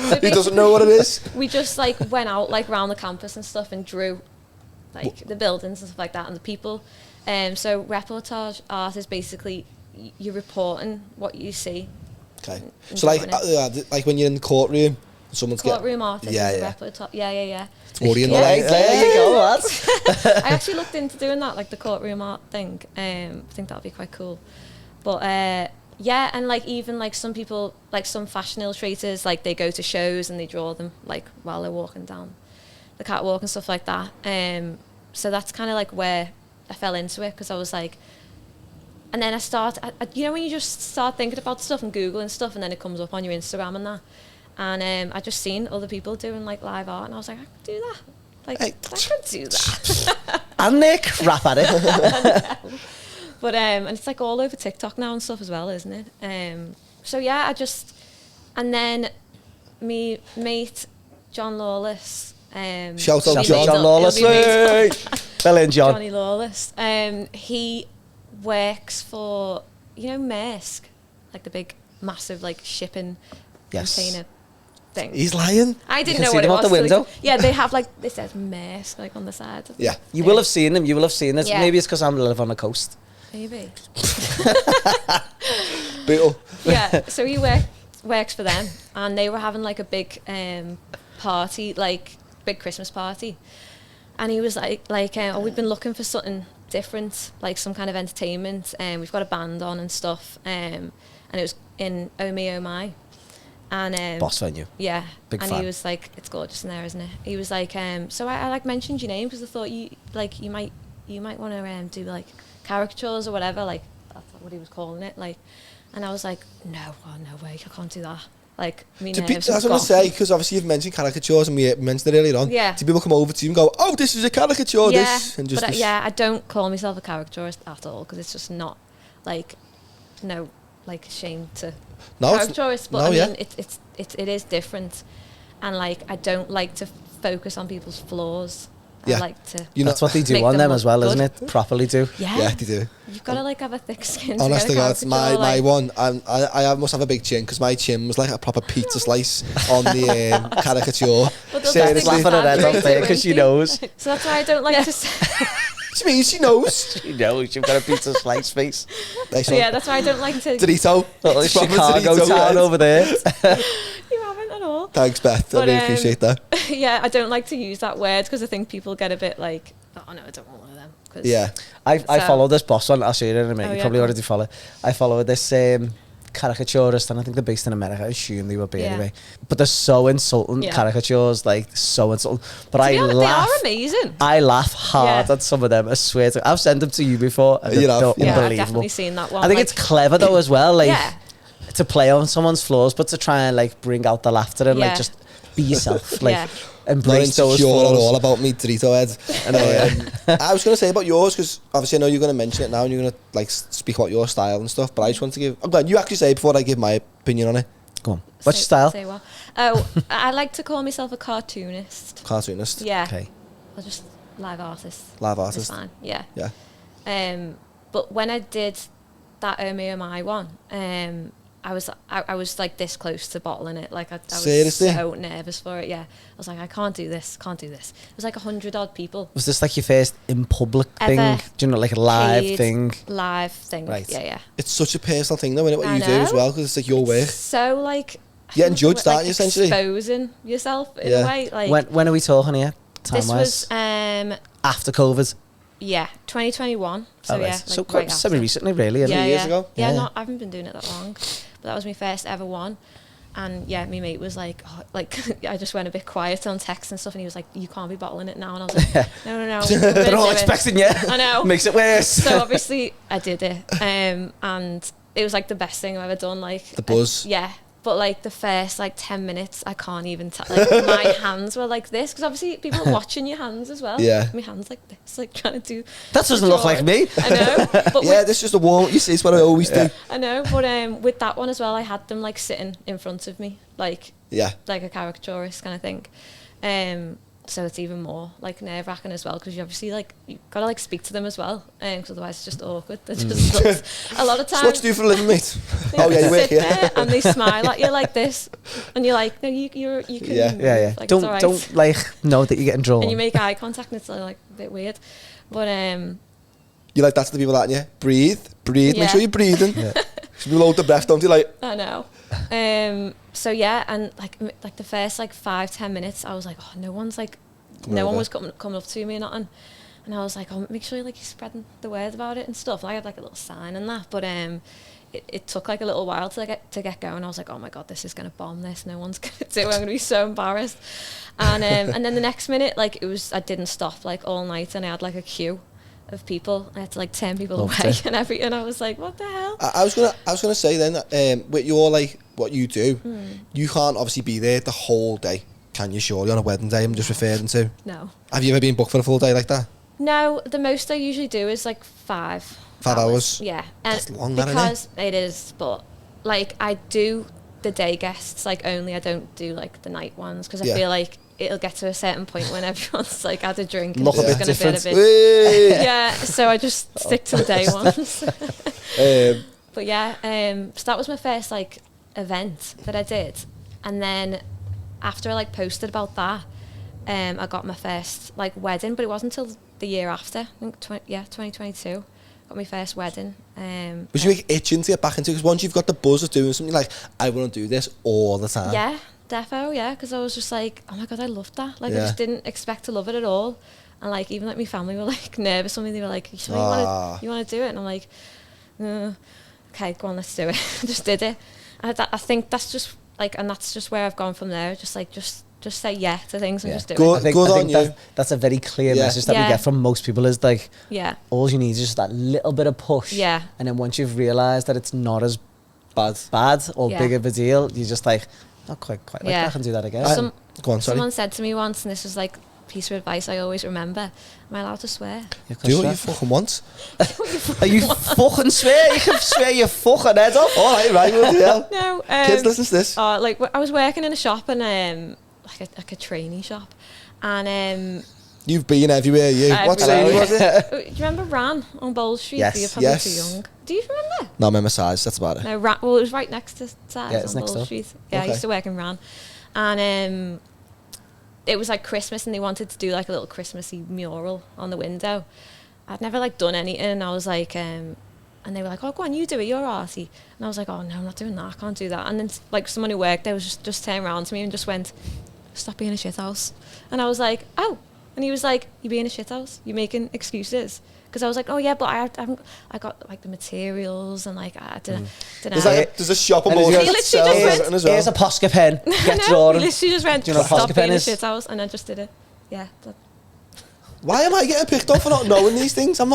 so He doesn't know what it is. we just like went out like around the campus and stuff and drew like the buildings and stuff like that and the people. So reportage art is basically you're reporting what you see. Okay. And So like, drawing like when you're in the courtroom, someone's Courtroom artist Yeah, is yeah. a reportage. Yeah. Victorian. Yeah, like, There you go, lads. I actually looked into doing that, like the courtroom art thing. I think that'd be quite cool. But yeah, and like even like some people, like some fashion illustrators, like they go to shows and they draw them like while they're walking down the catwalk and stuff like that. So that's kind of like where I fell into it, because I was like, and then I you know when you just start thinking about stuff and Googling stuff, and then it comes up on your Instagram and that. And I just seen other people doing like live art, and I was like, I could do that. Like, Hey. I could do that. And Nick, rap at it. But and it's like all over TikTok now and stuff as well, isn't it? So yeah, and then me mate John Lawless. Shout out he'll be John. made John up- Lawless. he'll be made Hey. up. Well in, John. Johnny Lawless. He works for, you know, Maersk, like the big, massive like shipping Yes. container thing. He's lying. I You didn't can know see what it them was. out the till he- window. Yeah, they have like, it says Maersk like on the side. Of Yeah. You will have seen them. You will have seen this. Yeah. Maybe it's because I live on the coast. Maybe. Beetle. Yeah, so he works for them, and they were having like a big party, like big Christmas party, and he was like, oh, we've been looking for something different, like some kind of entertainment, and we've got a band on and stuff, and it was in Oh Me Oh My, and Boss venue. yeah, Big and fan. he was like, it's gorgeous in there, isn't it? He was like, so I like mentioned your name because I thought you might want to do like caricatures or whatever, like that's what he was calling it, like. And I was like, no way, I can't do that. Like, I mean, That's what I say, because obviously you've mentioned caricatures and we mentioned it earlier on. Yeah. Do people come over to you and go, oh, this is a caricature, this? And just but this- I don't call myself a caricaturist at all, because it's just not like, no, like shame to No, it's- caricaturist, but no, I mean, yeah. it is different, and like I don't like to focus on people's flaws. Yeah. I like to. You know, That's what they do Make on them them look as well, isn't good. it? Properly do. Yeah. yeah, they do. You've got to like have a thick skin. to Honest get to a God, caricature, my like- one, I must have a big chin because my chin was like a proper pizza slice on the caricature. But those Sarah's things laughing are her head bad, off there because she winky. knows. So that's why I don't like to say. What do you mean? She knows. She knows you've got a pizza slice face. Nice So one. yeah, that's why I don't like to. Dorito. Little It's proper Chicago Dorito, town right? over there. You haven't at all. Thanks, Beth. I But, really appreciate that. Yeah, I don't like to use that word because I think people get a bit like, oh no, I don't want one of them. 'Cause- Yeah. I So- follow this boss one. I'll show you in a minute. Oh, You yeah, probably go on. already follow. I follow this caricaturist, and I think they're based in America. I assume they would be Yeah. anyway. But they're so insulting. Yeah. Caricatures, like so insulting. But To I be honest, laugh. they are amazing. I laugh hard Yeah. at some of them. I swear to. I've sent them to you before. And You they're have, yeah. Yeah, I've unbelievable. definitely seen that one. I think like, it's clever though as well. Like Yeah. to play on someone's flaws, but to try and like bring out the laughter and like Yeah. just be yourself. Like Yeah. Not embrace those insecure at all flaws. about me Dorito head. I know, yeah. I was going to say about yours because obviously I know you're going to mention it now and you're going to like speak about your style and stuff. But I just want to give. I'm glad you actually say it before I give my opinion on it. Go on. What's your say- style? Say what? Oh, I like to call myself a cartoonist. Cartoonist. Yeah. Okay. Or just live artist. Live It's artist. fine. Yeah. Yeah. But when I did that OMI one, I was like this close to bottling it. Like I was Seriously? so nervous for it. Yeah, I was like, I can't do this. It was like 100 odd people. Was this like your first in public Ever thing? Do you know, like a live paid thing? Live thing. Right. Yeah. It's such a personal thing though, isn't it? What I you do as know. well because it's like your work. So like. Yeah, I and feel judged, aren't you, essentially? Exposing yourself in Yeah. a way. Like When are we talking here? Time this wise? was After COVID. yeah 2021. So Oh, right. yeah, So like quite right after. semi-recently, really. Isn't Yeah, it? years ago? Yeah, Yeah. I haven't been doing it that long, but that was my first ever one. And yeah, my mate was like, I just went a bit quiet on text and stuff, and he was like, "You can't be bottling it now." And I was like, "No, I'm gonna They're all do it." expecting you. I know. Makes it worse. So obviously, I did it, and it was like the best thing I've ever done. Like The buzz. yeah. But like the first like 10 minutes, I can't even tell. Like my hands were like this because obviously people are watching your hands as well. Yeah. My hands like this, like trying to do. That doesn't look like me. I know. But Yeah, this is just a warm. You see, it's what I always do. I know, but with that one as well, I had them like sitting in front of me, like Yeah. a caricaturist kind of thing. So it's even more like nerve wracking as well because you obviously like you gotta like speak to them as well, because otherwise it's just awkward. They're just a lot of So times. what do you do for a living, mate? they Oh yeah, you work sit here. there and they smile at you like this, and you're like, no, you can. Yeah. move, Yeah. Like, Don't it's all right. don't like know that you're getting drawn. And you make eye contact, and it's like a bit weird, but You like that to the people that you breathe. Make Yeah. sure you're breathing. Yeah. You load the breath, don't you? Like I know. So yeah, and like the first like 5-10 minutes, I was like, oh, no one's like, no one was coming up to me or nothing, and I was like, oh, make sure like you're spreading the word about it and stuff. And I had like a little sign and that, but it took like a little while to get going. I was like, oh my god, this is gonna bomb. This no one's gonna do it. I'm gonna be so embarrassed. And then the next minute, like I didn't stop like all night, and I had like a queue of people. I had to like turn people Loved away it. and everything. I was like, what the hell? I was gonna say then that with your like what you do, you can't obviously be there the whole day, can you? Surely on a wedding day, I'm just referring to. No. Have you ever been booked for a full day like that? No, the most I usually do is like 5 hours? Yeah. And That's long, that, isn't it? because it is, but like I do the day guests like only. I don't do like the night ones because I Yeah. feel like it'll get to a certain point when everyone's like had a drink and Look it's a just bit gonna be a different. Hey! yeah. So I just stick to the day ones. But yeah, so that was my first like event that I did, and then after I like posted about that, I got my first like wedding, but it wasn't until the year after. I think 2022, got my first wedding. Was you like, itching to get back into? Because once you've got the buzz of doing something, like I want to do this all the time. Yeah, defo, yeah, because I was just like, oh my god, I loved that. Like I Yeah. just didn't expect to love it at all, and like even like my family were like nervous on me. They were like, you sure you want to do it? And I'm like, okay, go on, let's do it. Just did it. And I think that's just like, and that's just where I've gone from there. Just like just say yeah to things and Yeah. just do Good. I think, Good I on think you. that's a very clear Yeah. message that we Yeah. get from most people is like, it. Yeah, all you need is just that little bit of push. Yeah. And then once you've realised that it's not as Bad. bad or Yeah. big of a deal, you're just like, not quite like Yeah. that, I can do that again. Some- Go on, sorry. someone said to me once, and this was like a piece of advice I always remember. Am I allowed to swear? Yeah, Do what sure. you fucking want. Are you fucking swear? You can swear your fucking head off. All right, right. Well, yeah. No. Kids, listen to this. Like I was working in a shop and like a trainee shop, and You've been everywhere, you. What Everywhere. city was it? Do you remember Ran on Bowl Street? Yes. You're probably Yes. too young. Do you remember? No, I remember size, that's about it. No, well, it was right next to Size Yeah, it's on next Bowl door. Street. Yeah, I Okay. used to work in Ran. And it was like Christmas and they wanted to do like a little Christmassy mural on the window. I'd never like done anything and I was like, and they were like, oh, go on, you do it, you're arty. And I was like, oh, no, I'm not doing that, I can't do that. And then like someone who worked there was just turned around to me and just went, stop being a shithouse. And I was like, oh. And he was like, you're being a shithouse, you're making excuses. Because I was like, oh yeah, but I got like the materials and like I didn't There's a shop on And Wall he Street literally that sells just everything as well. Here's a Posca pen. Get no, drawing. he literally just went, Do you know what stop Posca being pen a is? shithouse. And I just did it. Yeah. Why am I getting picked on for not knowing these things? I'm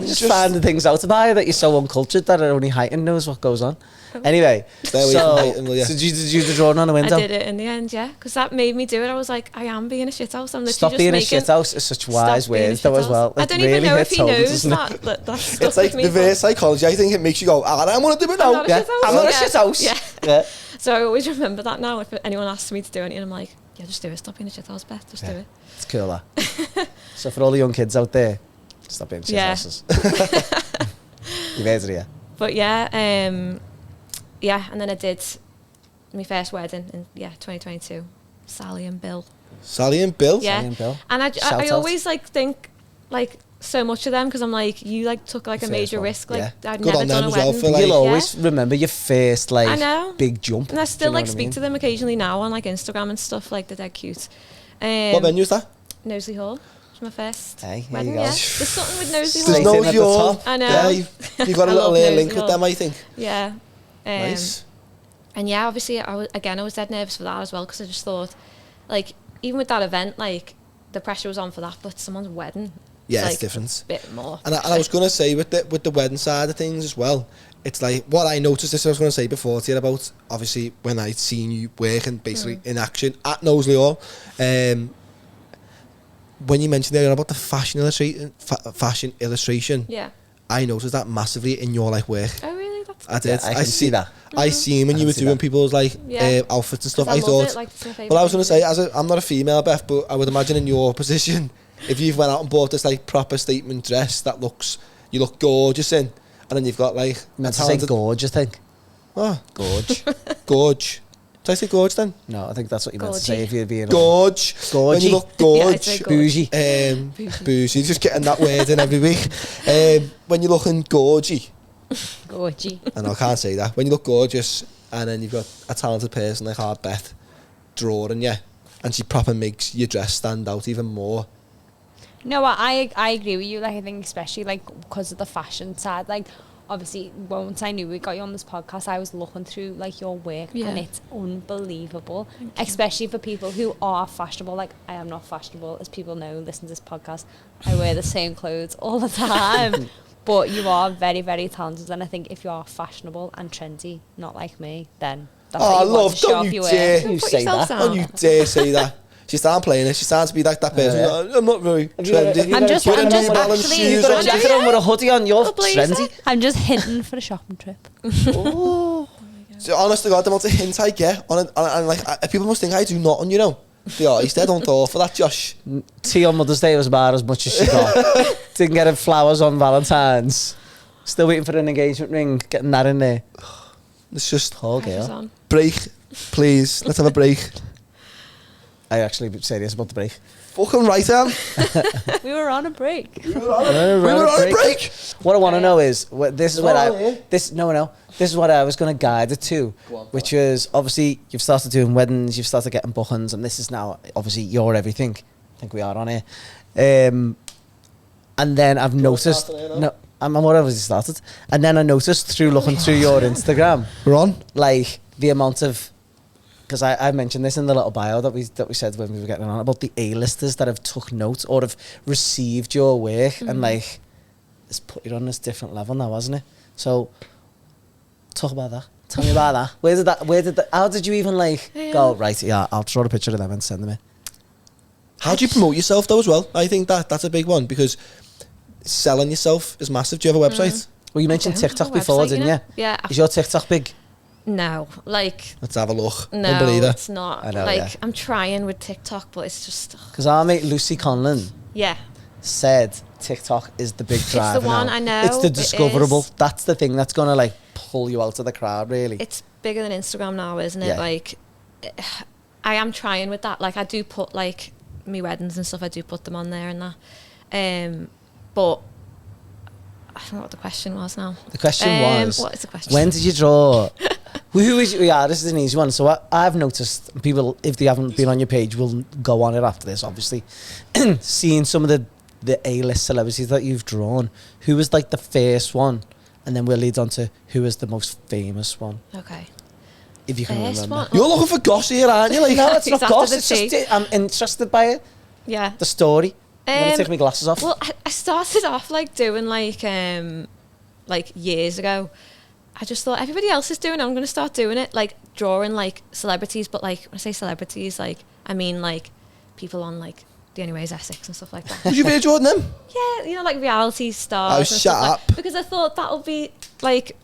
Just finding things out about you that you're so uncultured that only Heighton knows what goes on. Anyway, Stay away from Heighton, will ya? so did you do the drawing on the window? I did it in the end, yeah. Because that made me do it. I was like, I am being a shithouse. I'm literally Stop just being a making... shithouse is such wise Stop being a words though as shithouse. well. I It don't really even know if hits he home, knows doesn't it? that's stuck It's like with me. reverse psychology. I think it makes you go, I want to do it now. I'm not a Yeah. shithouse. I'm not a Yeah. shithouse. Yeah. Yeah. So I always remember that now. If anyone asks me to do anything, I'm like, yeah, just do it. Stop being a shithouse, Beth. Just do it. It's cool, that. So for all the young kids out there, stop being Yeah. shithouses. You've heard it, yeah. But yeah, yeah. And then I did my first wedding in 2022. Sally and Bill. Sally and Bill. Yeah. Sally and Bill. And Shout I out. always like think like so much of them because I'm like, you like took like a First major one, risk. Like yeah. I'd Good never on done them a as well wedding. for, like- You'll Yeah. always remember your first I know. like big jump. And I still Do you know like what I speak mean? to them occasionally now on like Instagram and stuff. Like they're dead cute. What venue is that? Knowsley Hall. Was my first Hey, there wedding. you go. Yeah. There's something with Knowsley There's Straight Hall. in no at the your. top. I know. Yeah, you've got a I little love Knowsley link with Hall. them, I think. Yeah. Nice. And yeah, obviously, I was dead nervous for that as well because I just thought, like, even with that event, like, the pressure was on for that, but someone's wedding, Yeah, like, it's different. a bit more. And I was going to say with the wedding side of things as well, it's like what I noticed, this I was going to say before to you about, obviously, when I'd seen you working basically in action at Knowsley Hall, when you mentioned earlier about the fashion illustration, Yeah. I noticed that massively in your like work. Oh, really? That's I did. Yeah, I can see that. I seen when I you can were see doing that. people's like Yeah. outfits and stuff. I I love thought. it, like, it's my favourite Well, I was going to thing say, to do. I'm not a female, Beth, but I would imagine in your position, if you've went out and bought this like proper statement dress that you look gorgeous in, and then you've got like You meant to say gorge, I think. Oh, Gorge. gorge. Did I say gorge then? No, I think that's what you meant to Gorgy. say if you're being Gorge. When you Gorgy. look Yeah, I'd gorge. say gorge. bougie. Bougie. Just getting that word in every week. When you're looking gorgy, Gorgy. and I can't say that. When you look gorgeous, and then you've got a talented person like our Beth drawing you, and she proper makes your dress stand out even more. No, I agree with you. Like, I think especially like because of the fashion side. Like, obviously, once I knew we got you on this podcast, I was looking through like your work, Yeah. and it's unbelievable. Especially for people who are fashionable. Like, I am not fashionable, as people know. Listen to this podcast. I wear the same clothes all the time. But you are very, very talented, and I think if you are fashionable and trendy, not like me, then that's Oh, what you want love, to show don't off you your work. dare. You Put say yourself that. down. Don't you dare say that. She started playing it. She started to be like that person. Yeah. Like, I'm not very trendy. I'm just- Wearing I'm New just Balance actually- shoes You've got on. a jacket on with a hoodie on, you're A blazer. trendy. I'm just hinting for a shopping trip. Oh. So honest to God, the amount of hints I get and like people must think I do nothing, you know. They are. He's dead on door for that, Josh. Tea on Mother's Day was about as much as she got. Didn't get her flowers on Valentine's. Still waiting for an engagement ring, getting that in there. It's just Poor Pressure's girl. on. break, please. Let's have a break. I actually serious about the break. Fucking right, Am. We were on a break. We were on a break. What I want to know is this is what Oh, yeah. this is what I was going to guide it to, which is obviously you've started doing weddings, you've started getting bookings, and this is now obviously your everything. I think we are on here, and then I've noticed starting here now? no, I'm already started, and then I noticed through looking through your Instagram, We're on. like the amount of. Because I mentioned this in the little bio that we said when we were getting on about the A-listers that have took note or have received your work and like it's put you on this different level now, hasn't it? So talk about that. Tell me about that. How did you even like go, right, yeah, I'll draw a picture of them and send them in. How do you promote yourself though as well? I think that's a big one because selling yourself is massive. Do you have a website? Well, you mentioned don't have TikTok a before, website, didn't you you? know? Yeah. Is your TikTok big? No, like, Let's have a look. no, Don't believe it. it's not. I know, like, yeah. I'm trying with TikTok, but it's just... Because our mate Lucy Conlon, Yeah. said TikTok is the big driver. It's the one, now. I know. It's the it discoverable. is. That's the thing that's gonna like pull you out of the crowd. Really. It's bigger than Instagram now, isn't it? Yeah. Like, I am trying with that. Like, I do put like me weddings and stuff. I do put them on there and that. But I don't know what the question was now. The question was, what is the question? when did you draw? Who is? Yeah, this is an easy one. So I've noticed people, if they haven't been on your page, will go on it after this. Obviously, seeing some of the A-list celebrities that you've drawn. Who was like the first one, and then we'll lead on to who is the most famous one. Okay. If you can First remember. one? You're looking for gossip here, aren't you? Like, No, it's not It's after gossip. the It's just tea. I'm interested by it. Yeah. The story. I'm gonna take my glasses off. Well, I started off like doing like years ago. I just thought everybody else is doing it, I'm going to start doing it, like drawing like celebrities, but like when I say celebrities, like I mean like people on like The Only Way is Essex and stuff like that. would you be Jordan them? Yeah, you know, like reality stars. Oh, and shut stuff like- up. because I thought that'll be like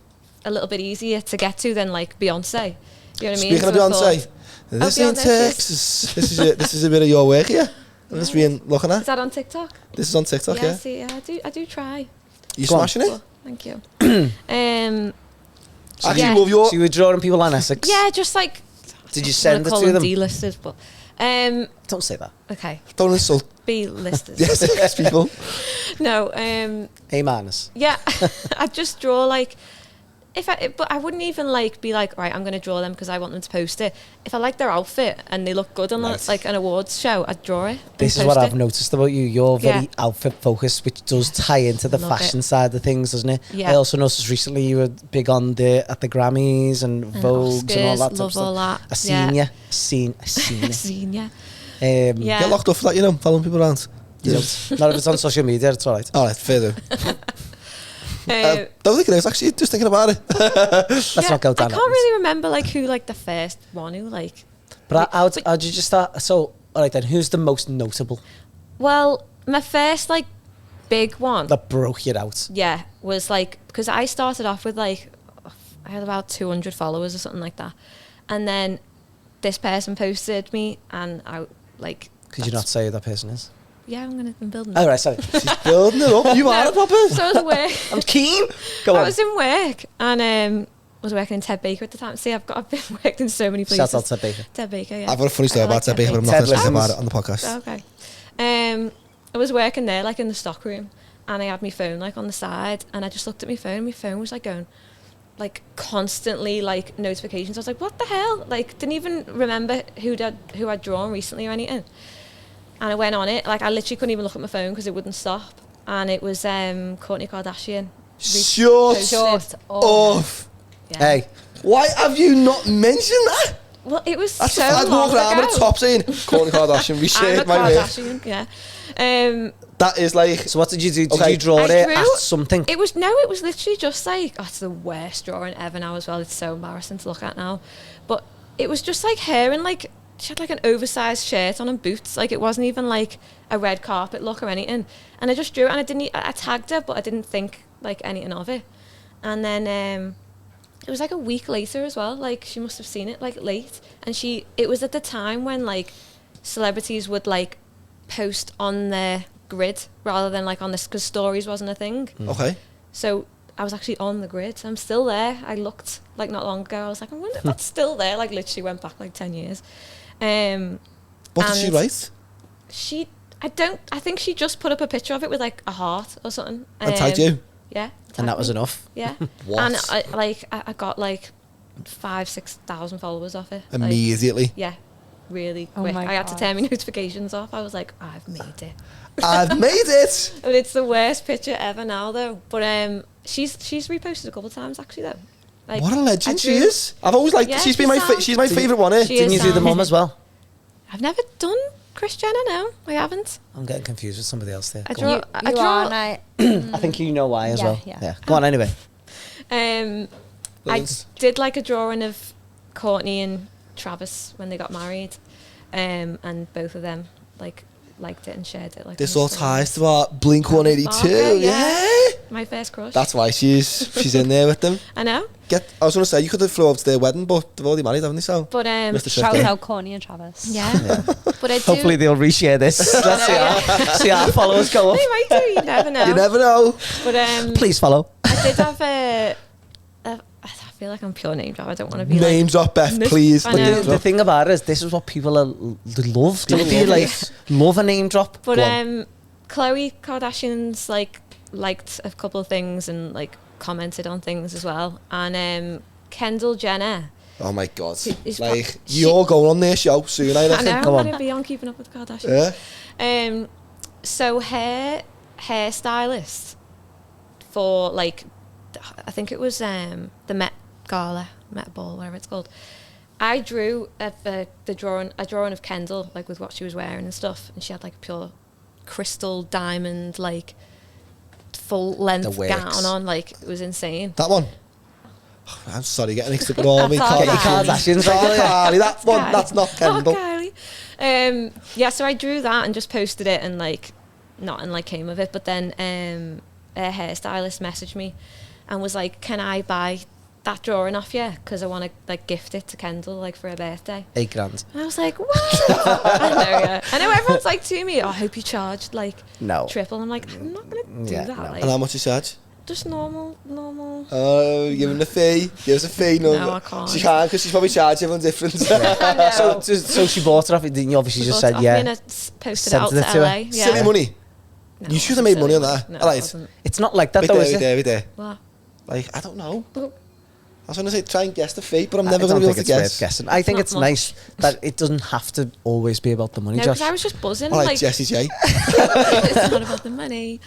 a little bit easier to get to than like Beyonce. You know what I mean? Speaking of So I Beyonce, thought, this Beyonce, ain't Texas. This is a bit of your work here. I'm just being looking is at. that on TikTok? This is on TikTok, yeah. See, I do try. You Go on. smashing it? Well, thank you. I actually yeah. love your. So you were drawing people on Essex. Yeah, just like Did you send it call to them? D-listers, but Don't say that. okay, Don't insult B-listers. yes, people. No, A minus. yeah, I just draw like but I wouldn't even like be like, right, I'm going to draw them because I want them to post it. If I like their outfit and they look good on Right. like an awards show, I'd draw it. and This is post what it. I've noticed about you. You're very Yeah. outfit focused, which does tie into the Love fashion it. side of things, doesn't it? Yeah. I also noticed recently you were big on at the Grammys and Vogues and all Oscars, that type of love stuff. all that. I seen you. I seen you. Seen ya. Yeah. Get locked up for that, you know, following people around. You don't. Not if it's on social media, it's alright. All right, fair do. Uh, Don't think it is, actually, just thinking about it. Let's not go down I that can't route. really remember like who like the first one who like. But how'd you just start? So, alright then, who's the most notable Well, my first like big one. that broke you out? Yeah, was like, because I started off with like, I had about 200 followers or something like that. And then this person posted me and I like. Could you that's- not say who that person is? Yeah, I'm building it. Oh, right, sorry. She's building it up. You are a proper. So I was at work. I'm keen. Go I on. was in work and was working in Ted Baker at the time. See, I've been worked in so many places. Shout out to Baker. Ted Baker, yeah. I've got a funny story I about like Ted Baker, but I'm not Ted going to speak about listens. it on the podcast. Okay. I was working there, like in the stock room, and I had my phone like on the side, and I just looked at my phone. My phone was like going, like constantly like notifications. I was like, what the hell? Like, didn't even remember who I'd drawn recently or anything. And I went on it, like I literally couldn't even look at my phone because it wouldn't stop. And it was Kourtney Kardashian. Shut off. Yeah. Hey, Why have you not mentioned that? Well, it was That's so the I'd long walk around with a ago. top saying, Kourtney Kardashian, I'm a reshape my work. Kardashian, yeah. That is like, so what did you do? Did Okay. you draw I it drew- at something? It was literally just like, oh, it's the worst drawing ever now as well. It's so embarrassing to look at now. But it was just like her and like, she had like an oversized shirt on and boots. Like it wasn't even like a red carpet look or anything. And I just drew it and I tagged her, but I didn't think like anything of it. And then it was like a week later as well. Like she must have seen it like late. And it was at the time when like celebrities would like post on their grid rather than like on this, because stories wasn't a thing. okay. So I was actually on the grid. I'm still there. I looked like not long ago. I was like, I wonder if that's still there. Like literally went back like 10 years. What did she and write? I think she just put up a picture of it with like a heart or something. And tagged you? Yeah. And that tagged was me. enough. Yeah. What? And I got like 5,000-6,000 followers off it. Like, Immediately. yeah. Really Oh quick. my I had to God. turn my notifications off. I was like, I've made it. I've made it. But it's the worst picture ever now though. But she's reposted a couple of times actually though. Like, What a I legend she drew- is. I've always liked Yeah, she's been she's my sound. she's my favourite one here. She Didn't is you do the sound. mum as well? I've never done Kris Jenner, no. I haven't. I'm getting confused with somebody else there. I Go draw. on. I You draw. are, and I think you know why as Yeah, well. yeah. Go on anyway. I Liz. did like a drawing of Kourtney and Travis when they got married, and both of them like liked it and shared it. Like This on all Instagram. ties to our Blink 182. Barker, Yeah. My first crush. That's why she's in there with them. I know. I was going to say, you could have flew over to their wedding, but they've already married, haven't they? So, But Mr. Shout Shifty. out Corny and Travis. yeah. But I do. Hopefully they'll reshare this. Let's see our followers go up. They might do. You never know. You never know. But Please follow. I did have I feel like I'm pure name drop. I don't want to be Names up, Beth, Miss- please. I Put know. names The up. thing about it is, this is what people they love. Don't People you love like this. love a name drop? But Go on. Khloe Kardashian's liked a couple of things and like commented on things as well. And Kendall Jenner. Oh my God. Is Like, pro- you're going on their show soon, I I reckon. know. Go I'm on. going to be on Keeping Up with the Kardashians. Yeah. So her hairstylist for like, I think it was the Met Gala, Met Ball, whatever it's called. I drew a drawing of Kendall, like with what she was wearing and stuff, and she had like a pure crystal diamond, like full length The works. gown on, like it was insane. That one. Oh, I'm sorry, getting mixed up with all me That's all Kardashians. Kardashians, regular, yeah. Kylie, that one, Kylie. that's not Kendall. Oh, Kylie. Yeah, so I drew that and just posted it, and like nothing like came of it. But then a hairstylist messaged me and was like, "Can I buy that drawing off you? Because I want to like gift it to Kendall like for her birthday." £8,000. And I was like, "What?" I know, yeah. I know everyone's like to me, "Oh, I hope you charged like No. triple." I'm like, I'm not gonna do Yeah, that. no. Like, And how much you charge? just normal. Oh, give him a fee. Give us a fee. No, I can't. She can't because she's probably charged everyone different. I know. So she bought it off. You obviously just Bought it said off yeah. me and I posted it Sent out it to to her. LA. Yeah. Silly money. No, You it should have wasn't made money silly on that. No, Alright. it wasn't. It's not like that We though, there, is we it? there, we there. What? Like, I don't know. Well, I was going to say try and guess the fee, but I'm I never don't going to be think able to it's worth guess. guessing. I think not it's much. nice that it doesn't have to always be about the money, No, Josh. because I was just buzzing. I like like, Jessie J. it's not about the money.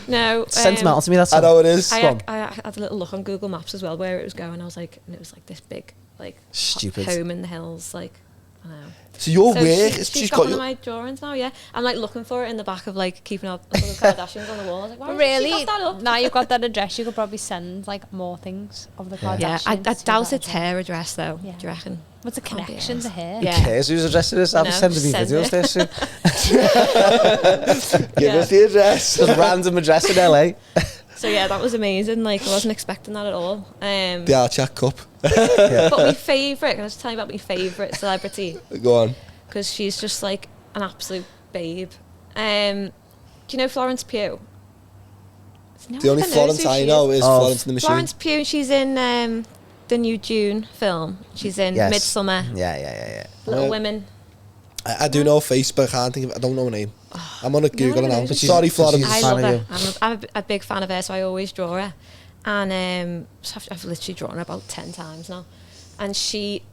No. Sentimental to me, that's I know it is. I Go on. had a little look on Google Maps as well where it was going. I was like, and it was like this big, like Stupid. home in the hills, like I don't know. So your So work, she's got one of my drawings now. Yeah, I'm like looking for it in the back of like Keeping Up with the Kardashians on the wall. I was like, why But hasn't she really, got that up? now you've got that address, you could probably send like more things of the Kardashians. Yeah, I to doubt that it's address. her address though. Yeah. Do you reckon? What's the Can't be connection ours. to her? Yeah. Who cares whose address it is? I'll No, be sending me send videos it. there soon. Give us the address. Just random address in LA. So yeah, that was amazing. Like I wasn't expecting that at all. The Art Chat Cup. But my favourite, can I just tell you about my favourite celebrity? Go on. Because she's just like an absolute babe. Do you know Florence Pugh? No The only one knows Florence who I she know is Oh. Florence and the Machine. Florence Pugh. She's in the new June film. She's in Yes. Midsummer, Yeah. Little Uh, Women. I do know her face, but I can't think of. I don't know her name. I'm on a Google one now. knows who she Sorry, is. Florence. She's I a fan love of her. you. I'm a big fan of her, so I always draw her. And so I've literally drawn her about 10 times now. And she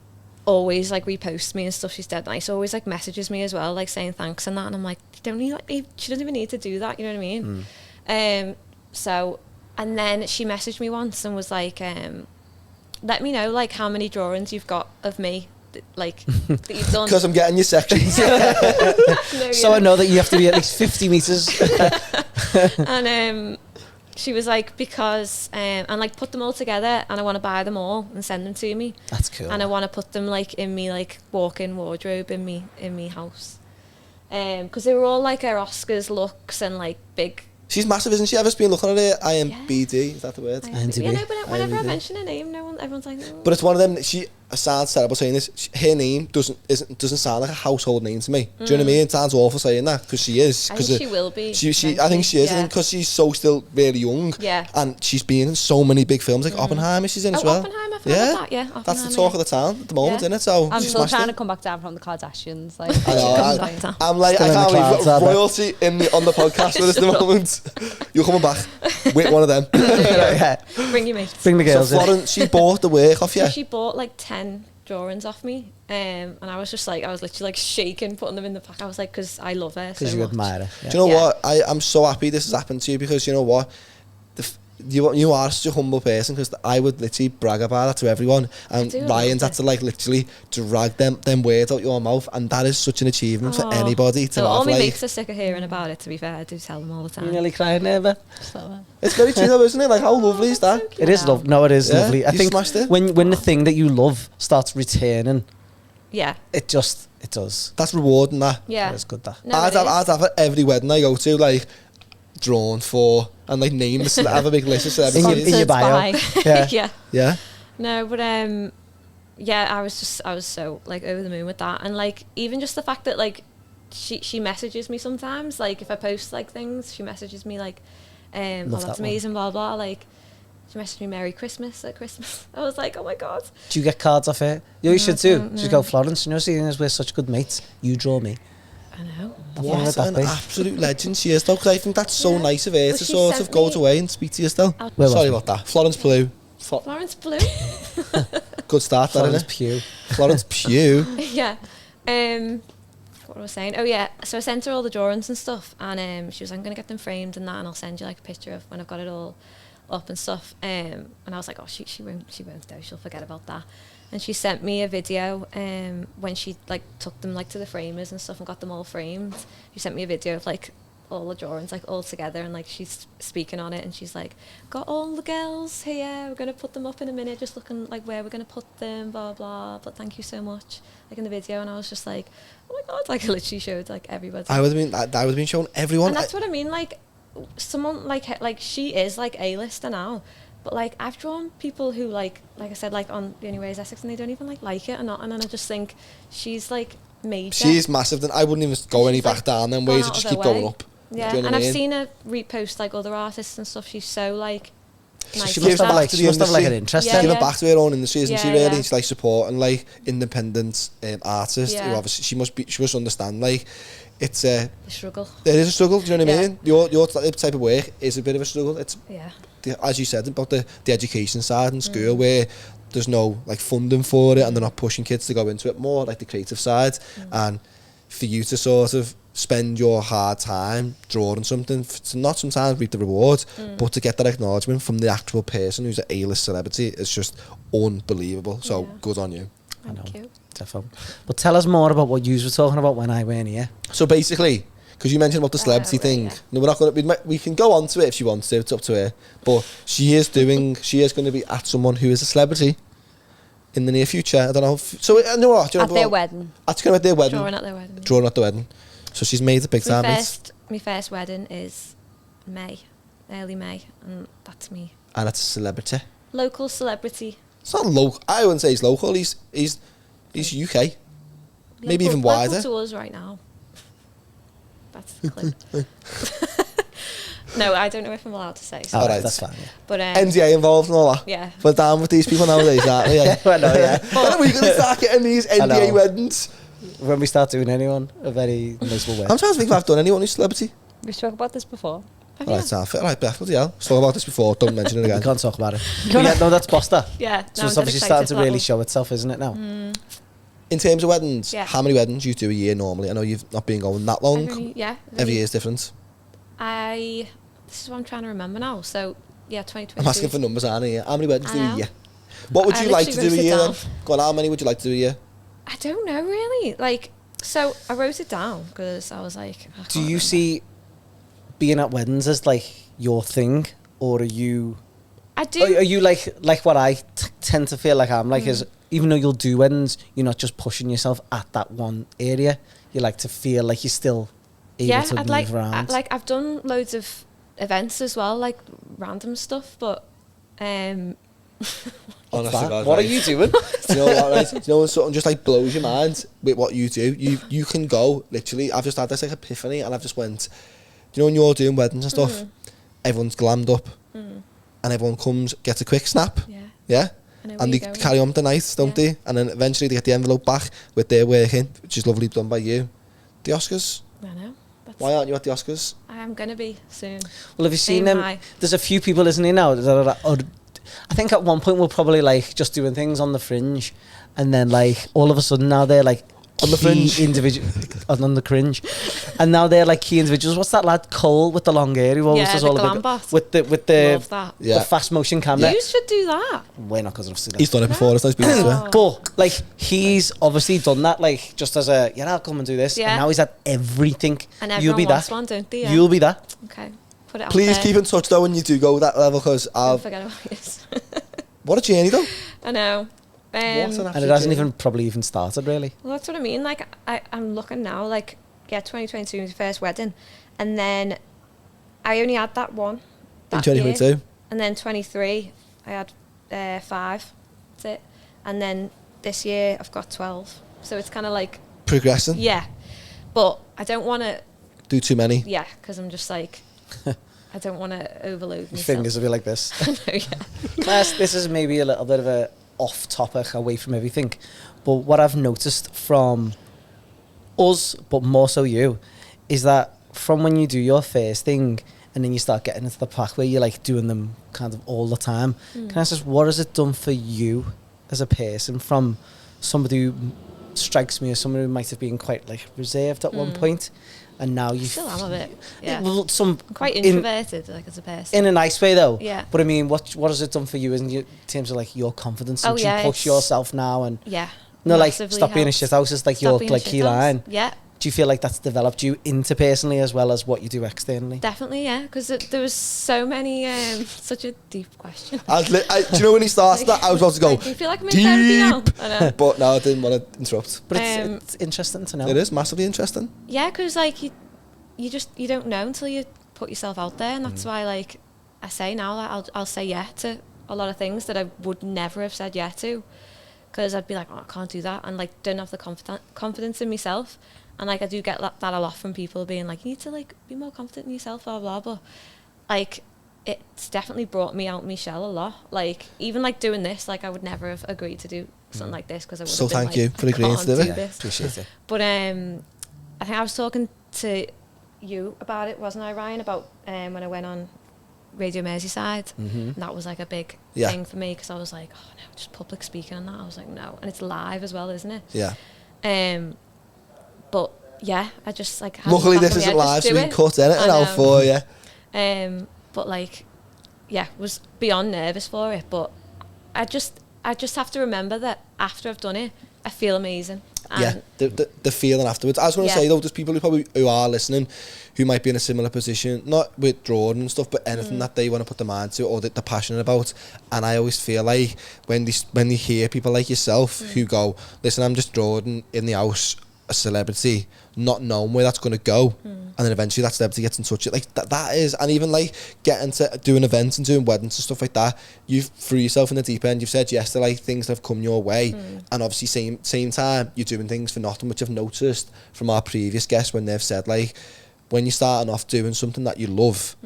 always like reposts me and stuff. She's dead nice. Always like messages me as well, like saying thanks and that. And I'm like, you don't need, like, she doesn't even need to do that. You know what I mean? So, and then she messaged me once and was like, let me know like how many drawings you've got of me, like that you've done. Because I'm getting your sections. No, So I know that you have to be at least 50 metres. And she was like, because and like put them all together, and I want to buy them all and send them to me, That's cool. and I want to put them like in me like walk-in wardrobe in me house, because they were all like her Oscars looks and like big. She's massive, isn't she? I've just been looking at her IMBD. Is that the word? IMDb. Yeah, no, but whenever I IMDb. mention her name, everyone's like, oh. But it's one of them. It sounds terrible saying this. Her name doesn't sound like a household name to me. Do you know what I mean? It sounds awful saying that because she is. I think she will be. I think she is. Yeah. Because she's so still really young. Yeah. And she's been in so many big films like Oppenheimer. She's in as well. Oppenheimer, I forgot about that, yeah, That's the Oppenheimer, talk yeah. of the town at the moment, Yeah. isn't it? So I'm she still smashed trying it. to come back down from the Kardashians. Like, I know. Comes back down. I'm like, Still I in the can't clouds, believe aren't they? royalty on the podcast with us at the moment. You're coming back with one of them. Yeah. Bring your mates. Bring the So girls in. Florence, she bought the work off you. She bought like 10 drawings off me, and I was just like, I was literally like shaking, putting them in the pack. I was like, because I love her so Because you much. admire her. Yeah. Do you know Yeah. what? I'm so happy this has happened to you because you know what? You are such a humble person because I would literally brag about that to everyone, and do Ryan's love had to like literally drag them words out your mouth, and that is such an achievement for Oh. anybody to So have. all my Like, mates are sick of hearing about it, to be fair. I do tell them all the You time. nearly crying there, Beth? it's very true though, isn't it? Like how lovely is that? It is lovely. No, it is Yeah, lovely. I you think smashed it. when the thing that you love starts returning, Yeah. It does. That's rewarding, that. Yeah. It's good, that. No, I'd have at every wedding I go to, like, drawn for, and like name the have a big list of celebrities. In your bio. Sponsored Yeah. yeah. Yeah. No, but yeah, I was so like over the moon with that, and like even just the fact that like she messages me sometimes, like if I post like things, she messages me like, oh, that's amazing, blah blah. Like she messaged me Merry Christmas at Christmas. I was like, oh my god. Do you get cards off her? You should too. Just go, Florence. You know, seeing as we're such good mates, you draw me. I know. What an absolute legend she is, though, because I think that's so nice of her to sort of go away and speak to you still. Sorry about that. Florence Pugh. Florence Blue. Good start, that, Florence innit? Pugh. Florence Pugh. Yeah. What was I saying? Oh yeah. So I sent her all the drawings and stuff, and she was like, I'm gonna get them framed and that, and I'll send you like a picture of when I've got it all up and stuff. And I was like, oh, she won't though. She'll forget about that. And she sent me a video when she like took them like to the framers and stuff and got them all framed. She sent me a video of like all the drawings like all together, and like she's speaking on it, and she's like, got all the girls here, we're gonna put them up in a minute, just looking like where we're gonna put them, blah blah, but thank you so much, like in the video. And I was just like, oh my god, like I literally showed like everybody. I would have been showing everyone. And that's what I mean, like someone like she is like A-lister now, but like I've drawn people who like I said, like on The Only Way Is Essex, and they don't even like it or not, and then I just think she's like major. She's massive. Then I wouldn't even go any back down then ways, to just keep going up. Yeah, you know and I've mean? seen her repost like other artists and stuff. She's so like nice. She must have like an interest. Yeah, giving back to her own industry, isn't she? Really, yeah. she's like supporting like independent artists. Who obviously she must understand like it's a struggle. There is a struggle. Do you know what I mean? Your type of work is a bit of a struggle. It's as you said about the education side in school where there's no like funding for it, and they're not pushing kids to go into it more, like the creative side. And for you to sort of spend your hard time drawing something, to not sometimes reap the reward, but to get that acknowledgement from the actual person who's an A-list celebrity is just unbelievable. So good on you. Thank you. Definitely. But tell us more about what you were talking about when I weren't here. So basically, because you mentioned about the celebrity thing, no, we're not going to. We can go on to it if she wants to. It's up to her. But she is going to be at someone who is a celebrity in the near future. I don't know. So I know what. At their wedding. At their wedding. Drawing at their wedding. Drawing at the wedding. So she's made the big time. My first wedding is early May, and that's me. And it's a celebrity. Local celebrity. It's not local. I wouldn't say he's local. He's UK. Maybe even wider. Local to us right now. That's the clip. No, I don't know if I'm allowed to say. So. All right, that's fine. Yeah. But NDA involved and all that. Yeah. We're down with these people nowadays, aren't we? Yeah. Well, no, yeah. When are we going to start getting these NDA weddings? When we start doing anyone a very miserable way. I'm trying to think if I've done anyone who's celebrity. We've spoken about this before. Alright, Beth, bloody hell. Spoke about this before, don't mention it again. We can't talk about it. Yeah, no, that's Boster. Yeah. So it's obviously starting to really show itself, isn't it now? In terms of weddings, how many weddings do you do a year normally? I know you've not been going that long. Every year is different. This is what I'm trying to remember now. So, 2022. I'm asking for numbers, aren't I? How many weddings do you do a year? What would you like to do a year then? Go on, how many would you like to do a year? I don't know really. Like, so I wrote it down because I was like, do you see being at weddings as like your thing, or are you? I do. Are you like what I tend to feel like I'm like is even though you'll do weddings, you're not just pushing yourself at that one area. You like to feel like you're still able to move around. I've done loads of events as well, like random stuff, but Honestly, God, what are you doing? Do you know what, right? Do you know when something just like blows your mind with what you do? You can go, literally, I've just had this like epiphany and I've just went, do you know when you're doing weddings and stuff, everyone's glammed up and everyone comes, gets a quick snap, yeah? And they carry on with the night, don't they? And then eventually they get the envelope back with their work in, which is lovely done by you. The Oscars? I know. Why aren't you at the Oscars? I am going to be soon. Well, have you seen them? There's a few people, isn't there, now that are I think at one point we're probably like just doing things on the fringe, and then like all of a sudden now they're like on the fringe individual on the cringe, and now they're like key individuals. What's that lad Cole with the long hair? Who always does all the with the fast motion camera. You should do that. We're not because of he's done it before. It's nice being but like he's obviously done that like just as a I'll come and do this, and now he's at everything. And you'll be that. One, don't they? You'll be that. Okay. Put it Please keep in touch though when you do go that level, because I'll forget about this. What a journey though. I know. an And it hasn't even probably even started really. Well, that's what I mean. Like, I'm looking now, like, 2022 was my first wedding. And then I only had that one. In That year. 2022? And then 23, I had 5. That's it. And then this year, I've got 12. So it's kind of like... Progressing? Yeah. But I don't want to... Do too many? Yeah, because I'm just like... I don't want to overload Your myself. fingers will be like this. I know, yeah. Class, this is maybe a little bit of a off topic, away from everything. But what I've noticed from us, but more so you, is that from when you do your first thing and then you start getting into the pack where you're like doing them kind of all the time, can I ask, what has it done for you as a person from somebody who strikes me as someone who might have been quite like reserved at one point, and now you Still am a bit. Yeah. well, I'm quite introverted, like, as a person. in a nice way though. Yeah. But I mean, what has it done for you in terms of like your confidence? Oh, And yeah, you push it's- yourself now and Yeah. no, like Massively stop being a helps. shit house is like Stop your being a like shit key house. line. Yeah. Do you feel like that's developed you interpersonally as well as what you do externally? Definitely, yeah. Because there was so many... such a deep question. Do you know when he started that? I was about to go, Like, do you feel like I'm in therapy now? I know. but no, I didn't want to interrupt. But Um, it's interesting to know. It is massively interesting. Yeah, because like you don't know until you put yourself out there, and that's why like I say now that I'll say yeah to a lot of things that I would never have said yeah to, because I'd be like, oh, I can't do that, and like don't have the confidence in myself, and like I do get that a lot from people being like, you need to like be more confident in yourself, blah blah, but like it's definitely brought me out my shell a lot. Like even like doing this, like I would never have agreed to do something like this because I would So have been thank like, you for I agreeing can't to do it. this. Appreciate it. But I think I was talking to you about it, wasn't I, Ryan? About when I went on Radio Merseyside, and that was like a big Yeah. thing for me because I was like, oh no, just public speaking and that. I was like, no, and it's live as well, isn't it? Yeah. But yeah, I just like. had Luckily, it back this in my isn't head, live, just so do we can it. cut anything I out know. for you. But like, yeah, was beyond nervous for it. But I just have to remember that after I've done it, I feel amazing. And Yeah, the feeling afterwards. I was going to Yeah. say though, there's people who are listening, who might be in a similar position, not with drawing and stuff, but anything that they want to put their mind to or that they're passionate about. And I always feel like when they hear people like yourself who go, listen, I'm just drawing in the house, a celebrity, not knowing where that's going to go, and then eventually that celebrity gets in touch with like that is, and even like getting to doing events and doing weddings and stuff like that, you've threw yourself in the deep end. You've said yes to like things that have come your way, and obviously same time you're doing things for nothing, which I've noticed from our previous guests when they've said like when you're starting off doing something that you love,